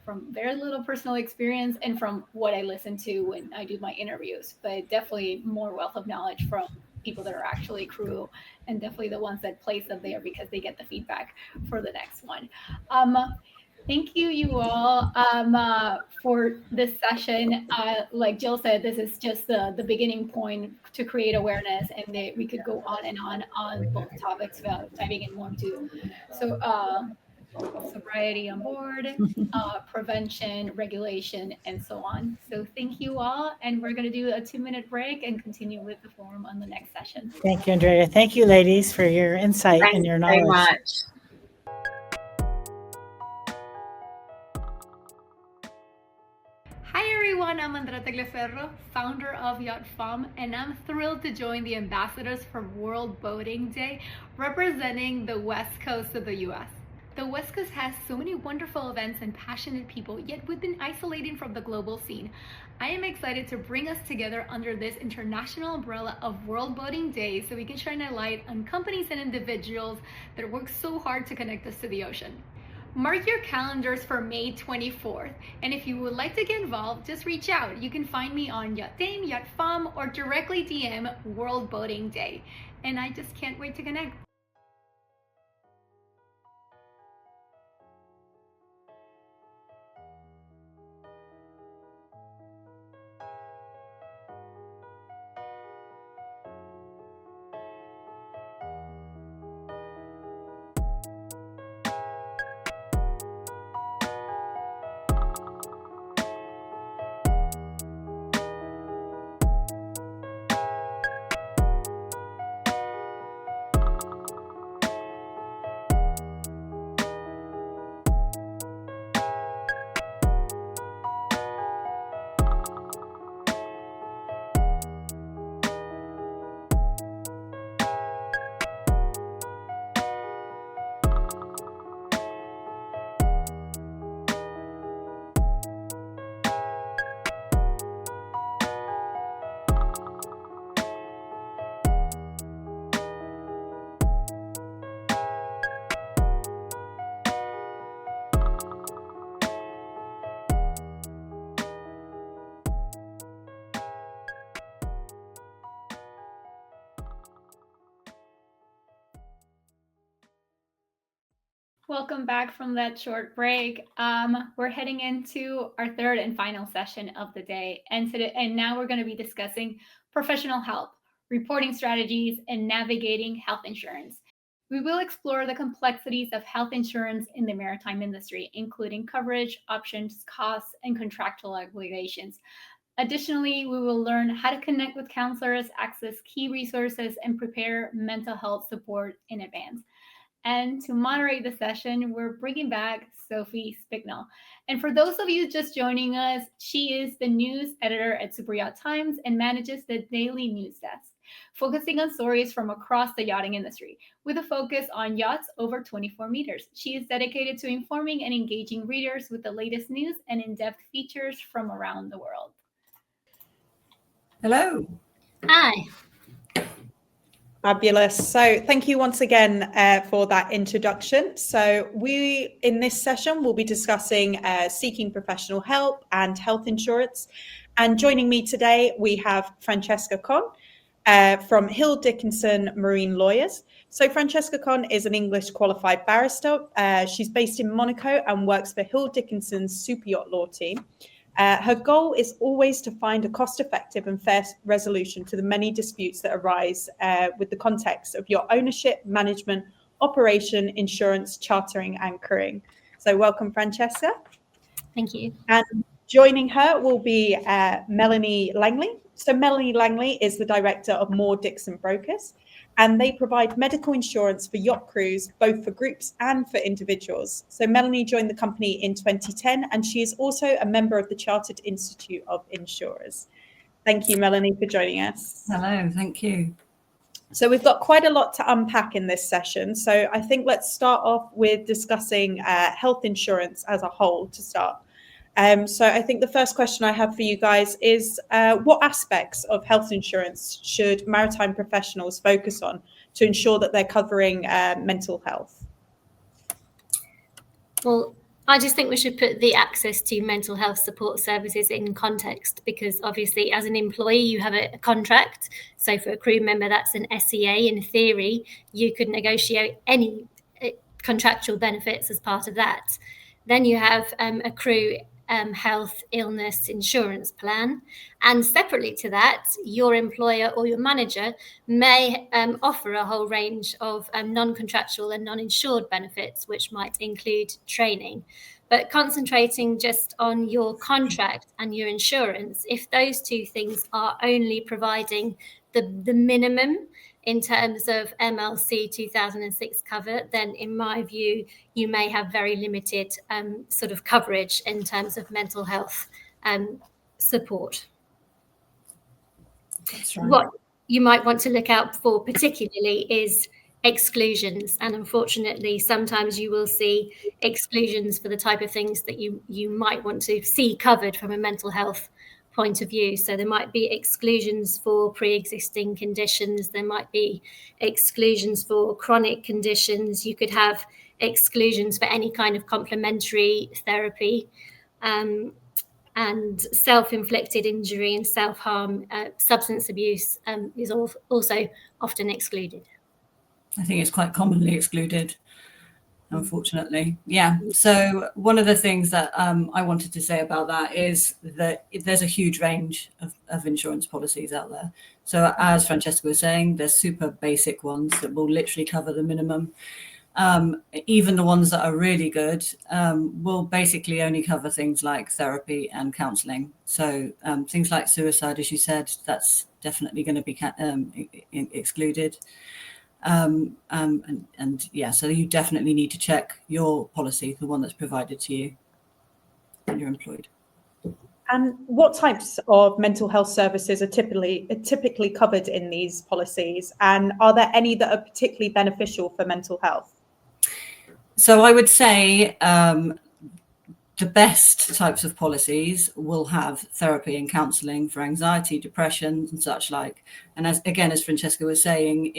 from very little personal experience and from what I listen to when I do my interviews, but definitely more wealth of knowledge from people that are actually crew, and definitely the ones that place them there because they get the feedback for the next one. Thank you all for this session. Like Jill said, this is just the beginning point to create awareness, and we could go on and on both topics, diving in more too. So sobriety on board, prevention, regulation, and so on. So thank you all, and we're going to do a 2-minute break and continue with the forum on the next session. Thank you, Andrea. Thank you, ladies, for your insight and your knowledge. Thanks so much. Hi everyone, I'm Andrea Tagliaferro, founder of Yacht Femme, and I'm thrilled to join the ambassadors for World Boating Day, representing the West Coast of the US. The West Coast has so many wonderful events and passionate people, yet we've been isolated from the global scene. I am excited to bring us together under this international umbrella of World Boating Day so we can shine a light on companies and individuals that work so hard to connect us to the ocean. Mark your calendars for May 24th, and if you would like to get involved, just reach out. You can find me on Yachting, Yacht Femme, or directly DM World Boating Day. And I just can't wait to connect. Welcome back from that short break. We're heading into our third and final session of the day. And now we're going to be discussing professional help, reporting strategies, and navigating health insurance. We will explore the complexities of health insurance in the maritime industry, including coverage, options, costs, and contractual obligations. Additionally, we will learn how to connect with counselors, access key resources, and prepare mental health support in advance. And to moderate the session, we're bringing back Sophie Spicknell. And for those of you just joining us, she is the news editor at Super Yacht Times and manages the daily news desk, focusing on stories from across the yachting industry, with a focus on yachts over 24 meters. She is dedicated to informing and engaging readers with the latest news and in-depth features from around the world. Hello. Hi. Fabulous. So thank you once again for that introduction. So we, in this session, will be discussing seeking professional help and health insurance. And joining me today, we have Francesca Conn from Hill Dickinson Marine Lawyers. So Francesca Conn is an English qualified barrister. She's based in Monaco and works for Hill Dickinson's super yacht law team. Her goal is always to find a cost-effective and fair resolution to the many disputes that arise with the context of your ownership, management, operation, insurance, chartering, and crewing. So welcome, Francesca. Thank you. And joining her will be Melanie Langley. So Melanie Langley is the director of Moore Dixon Brokers, and they provide medical insurance for yacht crews, both for groups and for individuals. So Melanie joined the company in 2010, and she is also a member of the Chartered Institute of Insurers. Thank you, Melanie, for joining us. Hello, thank you. So we've got quite a lot to unpack in this session. So I think let's start off with discussing health insurance as a whole to start. So I think the first question I have for you guys is what aspects of health insurance should maritime professionals focus on to ensure that they're covering mental health? Well, I just think we should put the access to mental health support services in context, because obviously as an employee, you have a contract. So for a crew member, that's an SEA. In theory, you could negotiate any contractual benefits as part of that. Then you have a crew health illness insurance plan, and separately to that, your employer or your manager may offer a whole range of non-contractual and non-insured benefits, which might include training. But concentrating just on your contract and your insurance, if those two things are only providing the minimum in terms of MLC 2006 cover, then in my view, you may have very limited sort of coverage in terms of mental health support. That's right. What you might want to look out for particularly is exclusions. And unfortunately, sometimes you will see exclusions for the type of things that you might want to see covered from a mental health point of view. So there might be exclusions for pre-existing conditions. There might be exclusions for chronic conditions. You could have exclusions for any kind of complementary therapy. And self-inflicted injury and self-harm, substance abuse is also often excluded. I think it's quite commonly excluded, unfortunately. Yeah. So one of the things that I wanted to say about that is that there's a huge range of insurance policies out there. So as Francesca was saying, there's super basic ones that will literally cover the minimum. Even the ones that are really good will basically only cover things like therapy and counselling. So things like suicide, as you said, that's definitely going to be excluded. And yeah, so you definitely need to check your policy, the one that's provided to you when you're employed. And what types of mental health services are typically covered in these policies? And are there any that are particularly beneficial for mental health? So I would say the best types of policies will have therapy and counselling for anxiety, depression, and such like. And as Francesca was saying,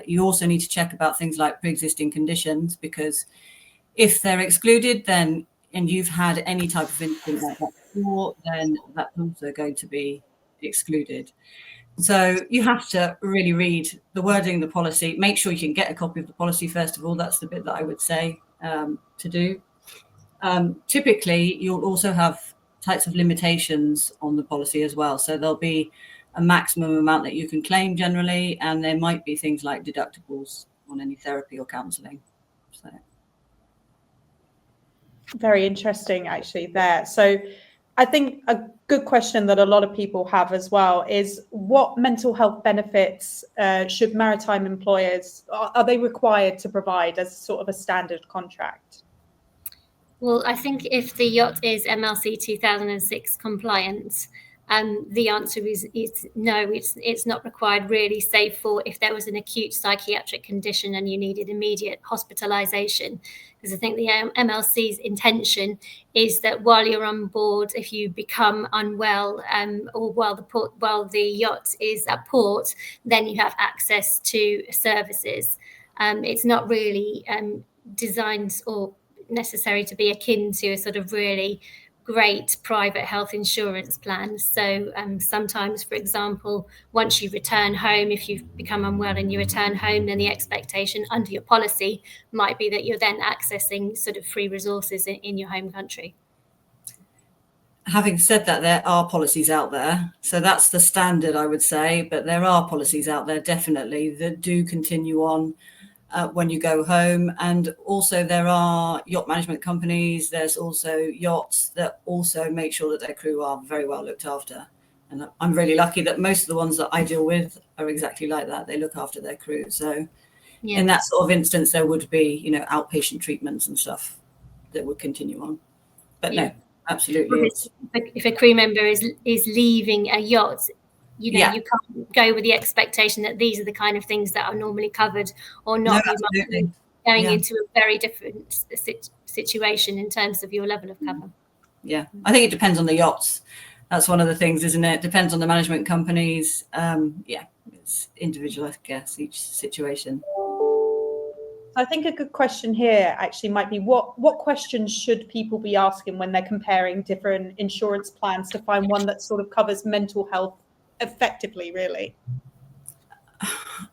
you also need to check about things like pre-existing conditions, because if they're excluded, then and you've had any type of incident like that before, then that's also going to be excluded. So you have to really read the wording of the policy. Make sure you can get a copy of the policy, first of all. That's the bit that I would say to do. Typically, you'll also have types of limitations on the policy as well. So there'll be a maximum amount that you can claim generally, and there might be things like deductibles on any therapy or counselling. So. Very interesting, actually, there. So I think a good question that a lot of people have as well is, what mental health benefits should maritime employers, are they required to provide as sort of a standard contract? Well, I think if the yacht is MLC 2006 compliant, the answer is no, it's not required, really, save for if there was an acute psychiatric condition and you needed immediate hospitalization. Because I think the MLC's intention is that while you're on board, if you become unwell or while the yacht is at port, then you have access to services. It's not really designed or necessary to be akin to a sort of really great private health insurance plan. So sometimes, for example, once you return home, if you've become unwell and you return home, then the expectation under your policy might be that you're then accessing sort of free resources in your home country. Having said that, there are policies out there. So that's the standard, I would say. But there are policies out there, definitely, that do continue on when you go home. And also there are yacht management companies. There's also yachts that also make sure that their crew are very well looked after. And I'm really lucky that most of the ones that I deal with are exactly like that. They look after their crew. So in that sort of instance, there would be, outpatient treatments and stuff that would continue on. But no, absolutely. If a crew member is leaving a yacht, you can't go with the expectation that these are the kind of things that are normally covered or not. No, you might be going into a very different situation in terms of your level of cover. Yeah, I think it depends on the yachts. That's one of the things, isn't it? Depends on the management companies. It's individual, I guess, each situation. I think a good question here actually might be, what questions should people be asking when they're comparing different insurance plans to find one that sort of covers mental health effectively, really?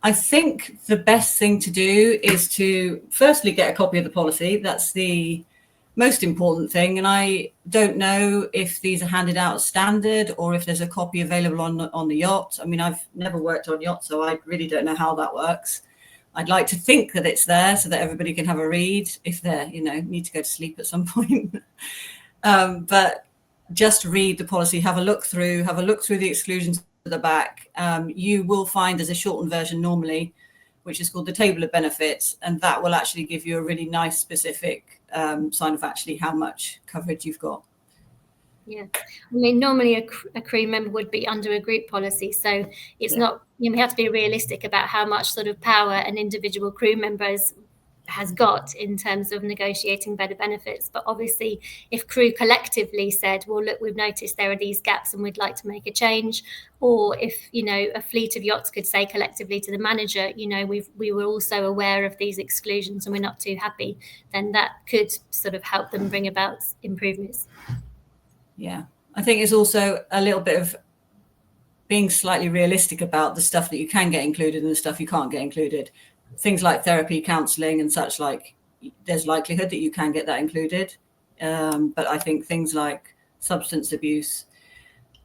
I think the best thing to do is to firstly get a copy of the policy. That's the most important thing. And I don't know if these are handed out as standard or if there's a copy available on the yacht. I mean, I've never worked on yachts, so I really don't know how that works. I'd like to think that it's there so that everybody can have a read if they need to go to sleep at some point. But just read the policy, have a look through the exclusions at the back. You will find there's a shortened version normally, which is called the table of benefits, and that will actually give you a really nice specific sign of actually how much coverage you've got. Yeah, I mean, normally a crew member would be under a group policy, so it's not, we have to be realistic about how much sort of power an individual crew member has got in terms of negotiating better benefits. But obviously, if crew collectively said, well, look, we've noticed there are these gaps and we'd like to make a change, or if, a fleet of yachts could say collectively to the manager, we were also aware of these exclusions and we're not too happy, then that could sort of help them bring about improvements. Yeah, I think it's also a little bit of being slightly realistic about the stuff that you can get included and the stuff you can't get included. Things like therapy, counselling and such, like, there's likelihood that you can get that included. But I think things like substance abuse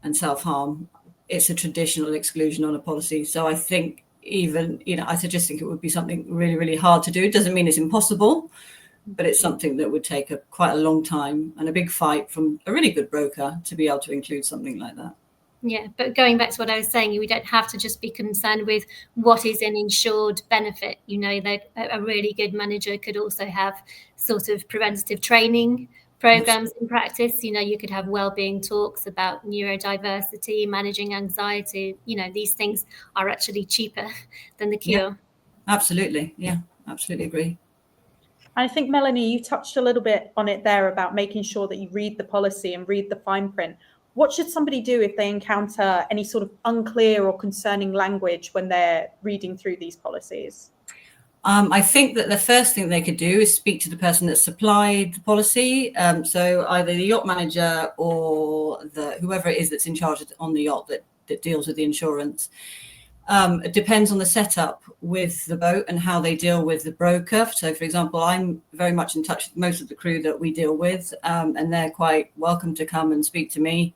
and self-harm, it's a traditional exclusion on a policy. So I think even, I just think it would be something really, really hard to do. It doesn't mean it's impossible, but it's something that would take quite a long time and a big fight from a really good broker to be able to include something like that. Yeah, but going back to what I was saying, we don't have to just be concerned with what is an insured benefit. A really good manager could also have sort of preventative training programs in practice. You could have well-being talks about neurodiversity, managing anxiety. These things are actually cheaper than the cure. Yeah, absolutely. Yeah, absolutely agree. I think, Melanie, you touched a little bit on it there about making sure that you read the policy and read the fine print. What should somebody do if they encounter any sort of unclear or concerning language when they're reading through these policies? I think that the first thing they could do is speak to the person that supplied the policy. So either the yacht manager or whoever it is that's in charge on the yacht that deals with the insurance. It depends on the setup with the boat and how they deal with the broker. So, for example, I'm very much in touch with most of the crew that we deal with, and they're quite welcome to come and speak to me.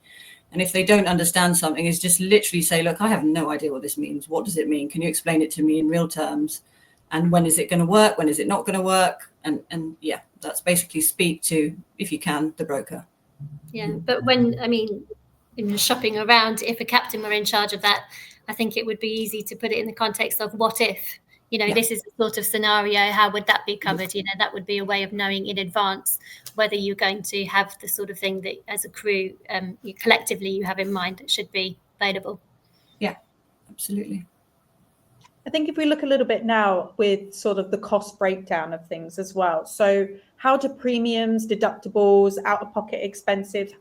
And if they don't understand something, is just literally say, look, I have no idea what this means. What does it mean? Can you explain it to me in real terms? And when is it going to work? When is it not going to work? And yeah, that's basically speak to, if you can, the broker. Yeah, but when, shopping around, if a captain were in charge of that, I think it would be easy to put it in the context of what if, this is the sort of scenario, how would that be covered? That would be a way of knowing in advance whether you're going to have the sort of thing that as a crew, collectively you have in mind that should be available. Yeah, absolutely. I think if we look a little bit now with sort of the cost breakdown of things as well. So how do premiums, deductibles, out-of-pocket expenses,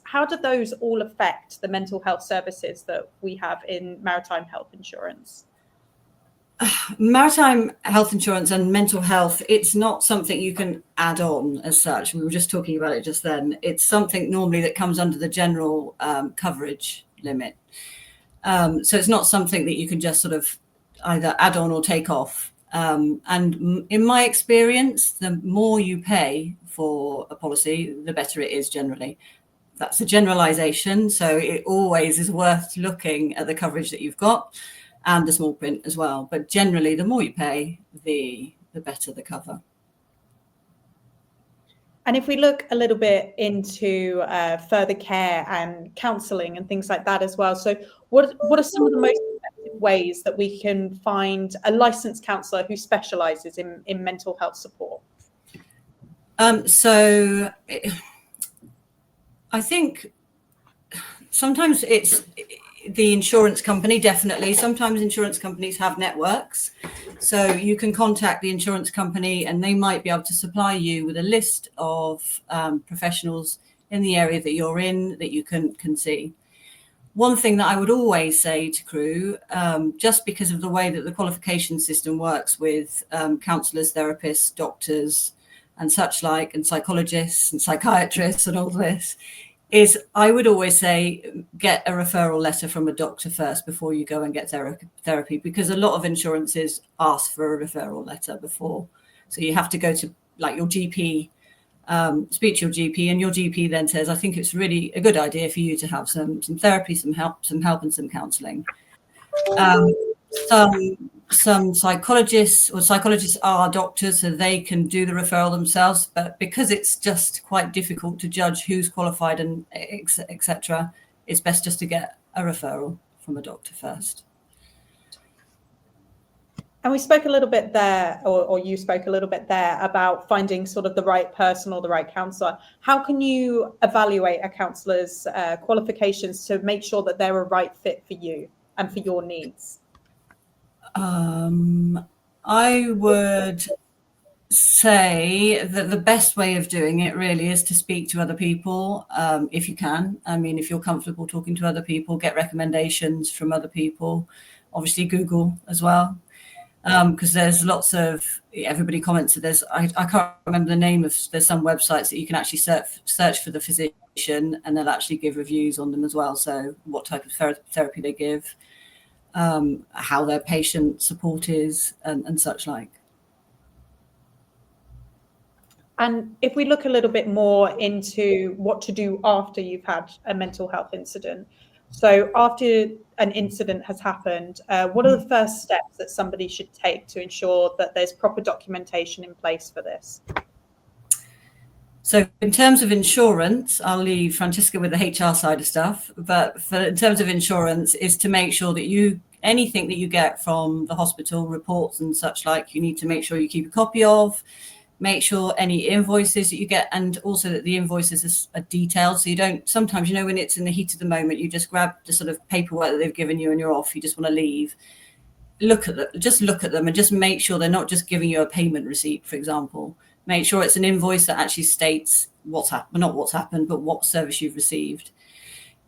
how do those all affect the mental health services that we have in maritime health insurance? Maritime health insurance and mental health, it's not something you can add on as such. We were just talking about it just then. It's something normally that comes under the general coverage limit. So it's not something that you can just sort of either add on or take off. And in my experience, the more you pay for a policy, the better it is generally. That's a generalization. So it always is worth looking at the coverage that you've got and the small print as well. But generally, the more you pay, the better the cover. And if we look a little bit into further care and counselling and things like that as well. So what are some of the most effective ways that we can find a licensed counsellor who specialises in mental health support? So I think sometimes it's the insurance company, definitely. Sometimes insurance companies have networks. So you can contact the insurance company and they might be able to supply you with a list of professionals in the area that you're in that you can see. One thing that I would always say to crew, just because of the way that the qualification system works with counsellors, therapists, doctors, and such like, and psychologists and psychiatrists and all this, is I would always say get a referral letter from a doctor first before you go and get therapy, because a lot of insurances ask for a referral letter before. So you have to go to like your GP, speak to your GP, and your GP then says, I think it's really a good idea for you to have some therapy, some help and some counselling. Some psychologists are doctors, so they can do the referral themselves. But because it's just quite difficult to judge who's qualified and etc., it's best just to get a referral from a doctor first. And we spoke a little bit there, or you spoke a little bit there about finding sort of the right person or the right counsellor. How can you evaluate a counsellor's qualifications to make sure that they're a right fit for you and for your needs? I would say that the best way of doing it really is to speak to other people, if you can. I mean, if you're comfortable talking to other people, get recommendations from other people. Obviously, Google as well. Because there's lots of, everybody comments that I can't remember the name of, there's some websites that you can actually search for the physician and they'll actually give reviews on them as well. So what type of therapy they give, how their patient support is and such like. And if we look a little bit more into what to do after you've had a mental health incident. So after an incident has happened, what are the first steps that somebody should take to ensure that there's proper documentation in place for this? So in terms of insurance, I'll leave Francesca with the HR side of stuff, but in terms of insurance is to make sure that anything that you get from the hospital, reports and such like, you need to make sure you keep a copy of. Make sure any invoices that you get, and also that the invoices are detailed. So you don't, sometimes, when it's in the heat of the moment, you just grab the sort of paperwork that they've given you and you're off. You just want to leave. Look at them and just make sure they're not just giving you a payment receipt, for example. Make sure it's an invoice that actually states what's happened, not what's happened, but what service you've received.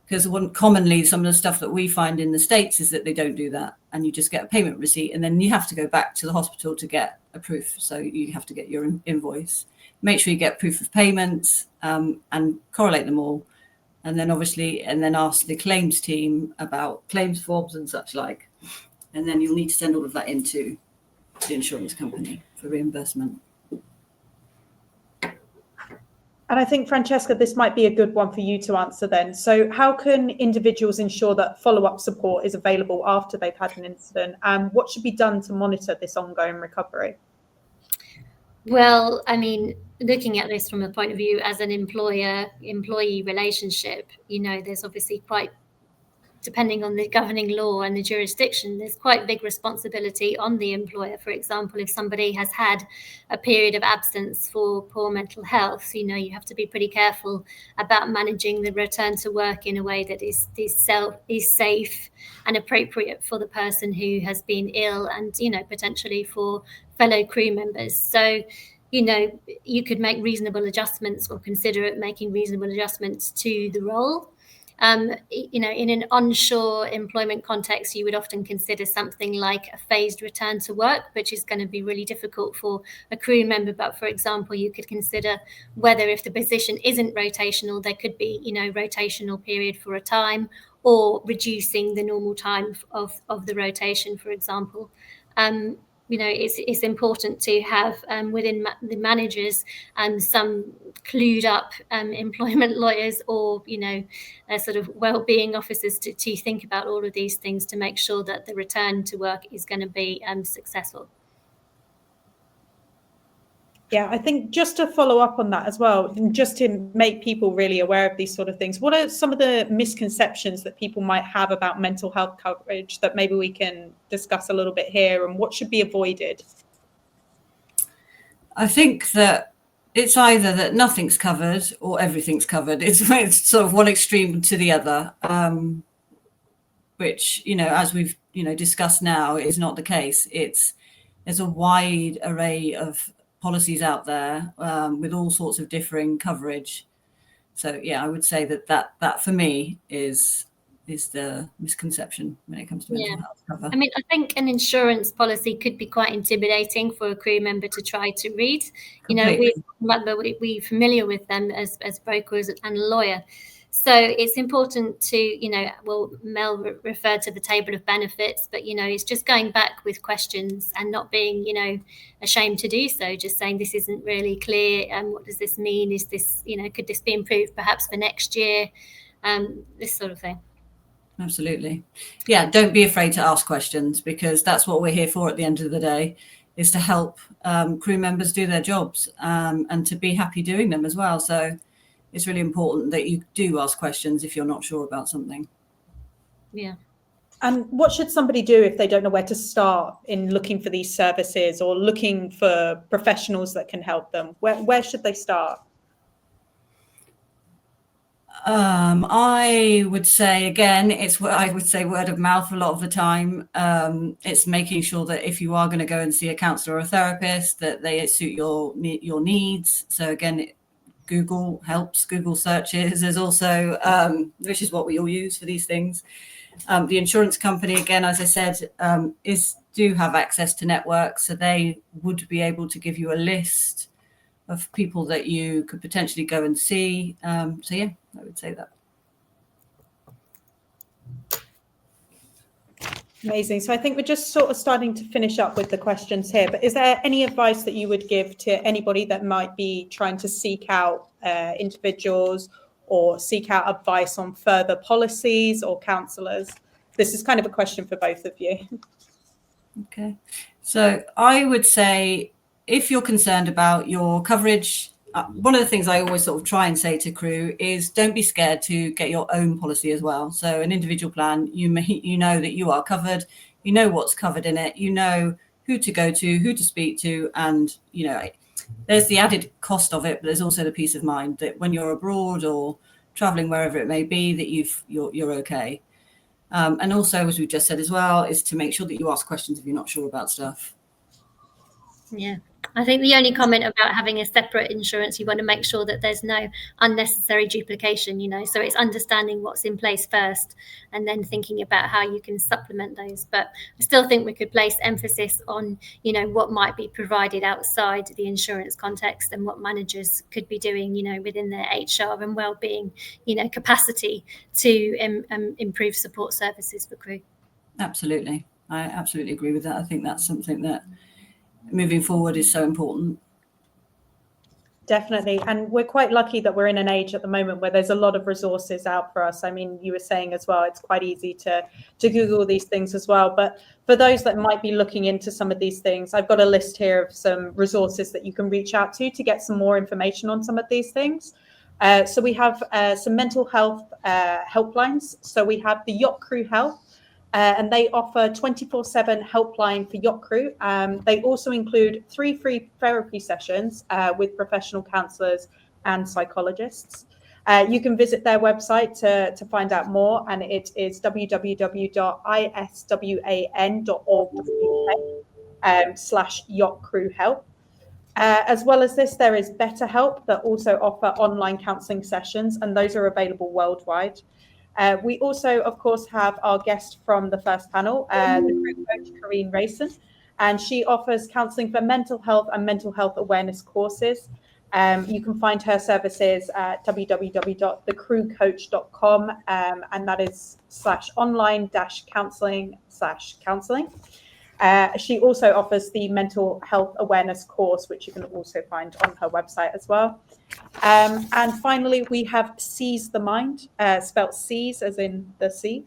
Because commonly some of the stuff that we find in the States is that they don't do that, and you just get a payment receipt and then you have to go back to the hospital to get a proof. So you have to get your invoice. Make sure you get proof of payments and correlate them all. And then ask the claims team about claims forms and such like. And then you'll need to send all of that into the insurance company for reimbursement. And I think, Francesca, this might be a good one for you to answer then. So how can individuals ensure that follow-up support is available after they've had an incident? And what should be done to monitor this ongoing recovery? Well, I mean, looking at this from a point of view as an employer-employee relationship, there's obviously quite, depending on the governing law and the jurisdiction, there's quite big responsibility on the employer. For example, if somebody has had a period of absence for poor mental health, you have to be pretty careful about managing the return to work in a way that is safe and appropriate for the person who has been ill and, potentially for fellow crew members. So, you could make reasonable adjustments or consider making reasonable adjustments to the role. In an onshore employment context, you would often consider something like a phased return to work, which is going to be really difficult for a crew member. But for example, you could consider whether if the position isn't rotational, there could be, rotational period for a time, or reducing the normal time of the rotation, for example. It's important to have within the managers some clued up employment lawyers or, sort of well-being officers to think about all of these things to make sure that the return to work is going to be successful. Yeah, I think just to follow up on that as well, just to make people really aware of these sort of things, what are some of the misconceptions that people might have about mental health coverage that maybe we can discuss a little bit here, and what should be avoided? I think that it's either that nothing's covered or everything's covered. It's sort of one extreme to the other, which, as we've, discussed now, is not the case. There's a wide array of policies out there with all sorts of differing coverage. So yeah, I would say that for me is the misconception when it comes to mental health cover. I mean, I think an insurance policy could be quite intimidating for a crew member to try to read. We're familiar with them as brokers and a lawyer. So it's important to, Mel referred to the table of benefits, but, it's just going back with questions and not being, ashamed to do so, just saying this isn't really clear. What does this mean? Is this, could this be improved perhaps for next year? This sort of thing. Absolutely. Yeah, don't be afraid to ask questions, because that's what we're here for at the end of the day, is to help crew members do their jobs and to be happy doing them as well. So it's really important that you do ask questions if you're not sure about something. Yeah. And what should somebody do if they don't know where to start in looking for these services or looking for professionals that can help them? Where should they start? I would say, again, it's what I would say word of mouth a lot of the time. It's making sure that if you are going to go and see a counsellor or a therapist, that they suit your needs. So again, Google helps, Google searches. There's also, which is what we all use for these things. The insurance company, again, as I said, do have access to networks. So they would be able to give you a list of people that you could potentially go and see. So yeah, I would say that. Amazing. So I think we're just sort of starting to finish up with the questions here, but is there any advice that you would give to anybody that might be trying to seek out individuals or seek out advice on further policies or counsellors? This is kind of a question for both of you. Okay. So I would say, if you're concerned about your coverage, one of the things I always sort of try and say to crew is don't be scared to get your own policy as well. So an individual plan, you know that you are covered, you know what's covered in it, you know who to go to, who to speak to, and you know there's the added cost of it, but there's also the peace of mind that when you're abroad or traveling wherever it may be, that you're okay. And also, as we just said as well, is to make sure that you ask questions if you're not sure about stuff. Yeah, I think the only comment about having a separate insurance, you want to make sure that there's no unnecessary duplication, you know, so it's understanding what's in place first and then thinking about how you can supplement those. But I still think we could place emphasis on, you know, what might be provided outside the insurance context and what managers could be doing, you know, within their HR and well-being, you know, capacity to improve support services for crew. Absolutely. I absolutely agree with that. I think that's something that moving forward is so important. Definitely. And we're quite lucky that we're in an age at the moment where there's a lot of resources out for us. I mean, you were saying as well, it's quite easy to Google these things as well. But for those that might be looking into some of these things, I've got a list here of some resources that you can reach out to get some more information on some of these things. So we have some mental health helplines. So we have the Yacht Crew Health. And they offer 24/7 helpline for yacht crew. They also include 3 free therapy sessions with professional counsellors and psychologists. You can visit their website to find out more, and it is www.iswan.org.uk/yacht crew help. As well as this, there is BetterHelp that also offer online counselling sessions, and those are available worldwide. We also, of course, have our guest from the first panel, the crew coach, Conn Rayson, and she offers counselling for mental health and mental health awareness courses. You can find her services at www.thecrewcoach.com, and that is /online-counselling/counselling. She also offers the mental health awareness course, which you can also find on her website as well. And finally, we have Seize the Mind, spelt Seize as in the sea.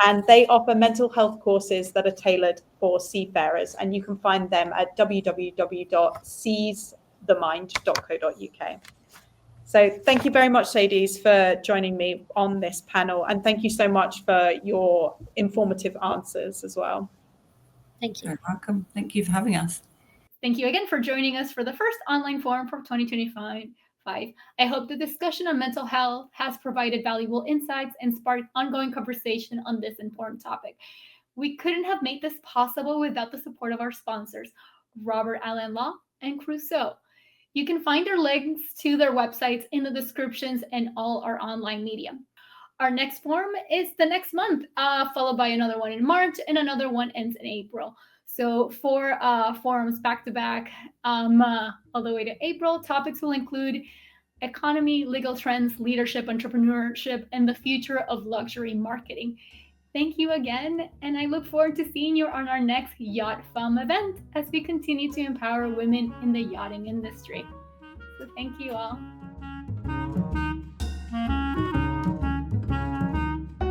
And they offer mental health courses that are tailored for seafarers. And you can find them at www.seizethemind.co.uk. So thank you very much, Sadie's, for joining me on this panel. And thank you so much for your informative answers as well. Thank you. You're welcome. Thank you for having us. Thank you again for joining us for the first online forum for 2025. I hope the discussion on mental health has provided valuable insights and sparked ongoing conversation on this important topic. We couldn't have made this possible without the support of our sponsors, Robert Allen Law and Crusoe. You can find their links to their websites in the descriptions and all our online media. Our next forum is the next month, followed by another one in March, and another one ends in April. So 4 forums back-to-back all the way to April. Topics will include economy, legal trends, leadership, entrepreneurship, and the future of luxury marketing. Thank you again, and I look forward to seeing you on our next Yacht Femme event as we continue to empower women in the yachting industry. So thank you all.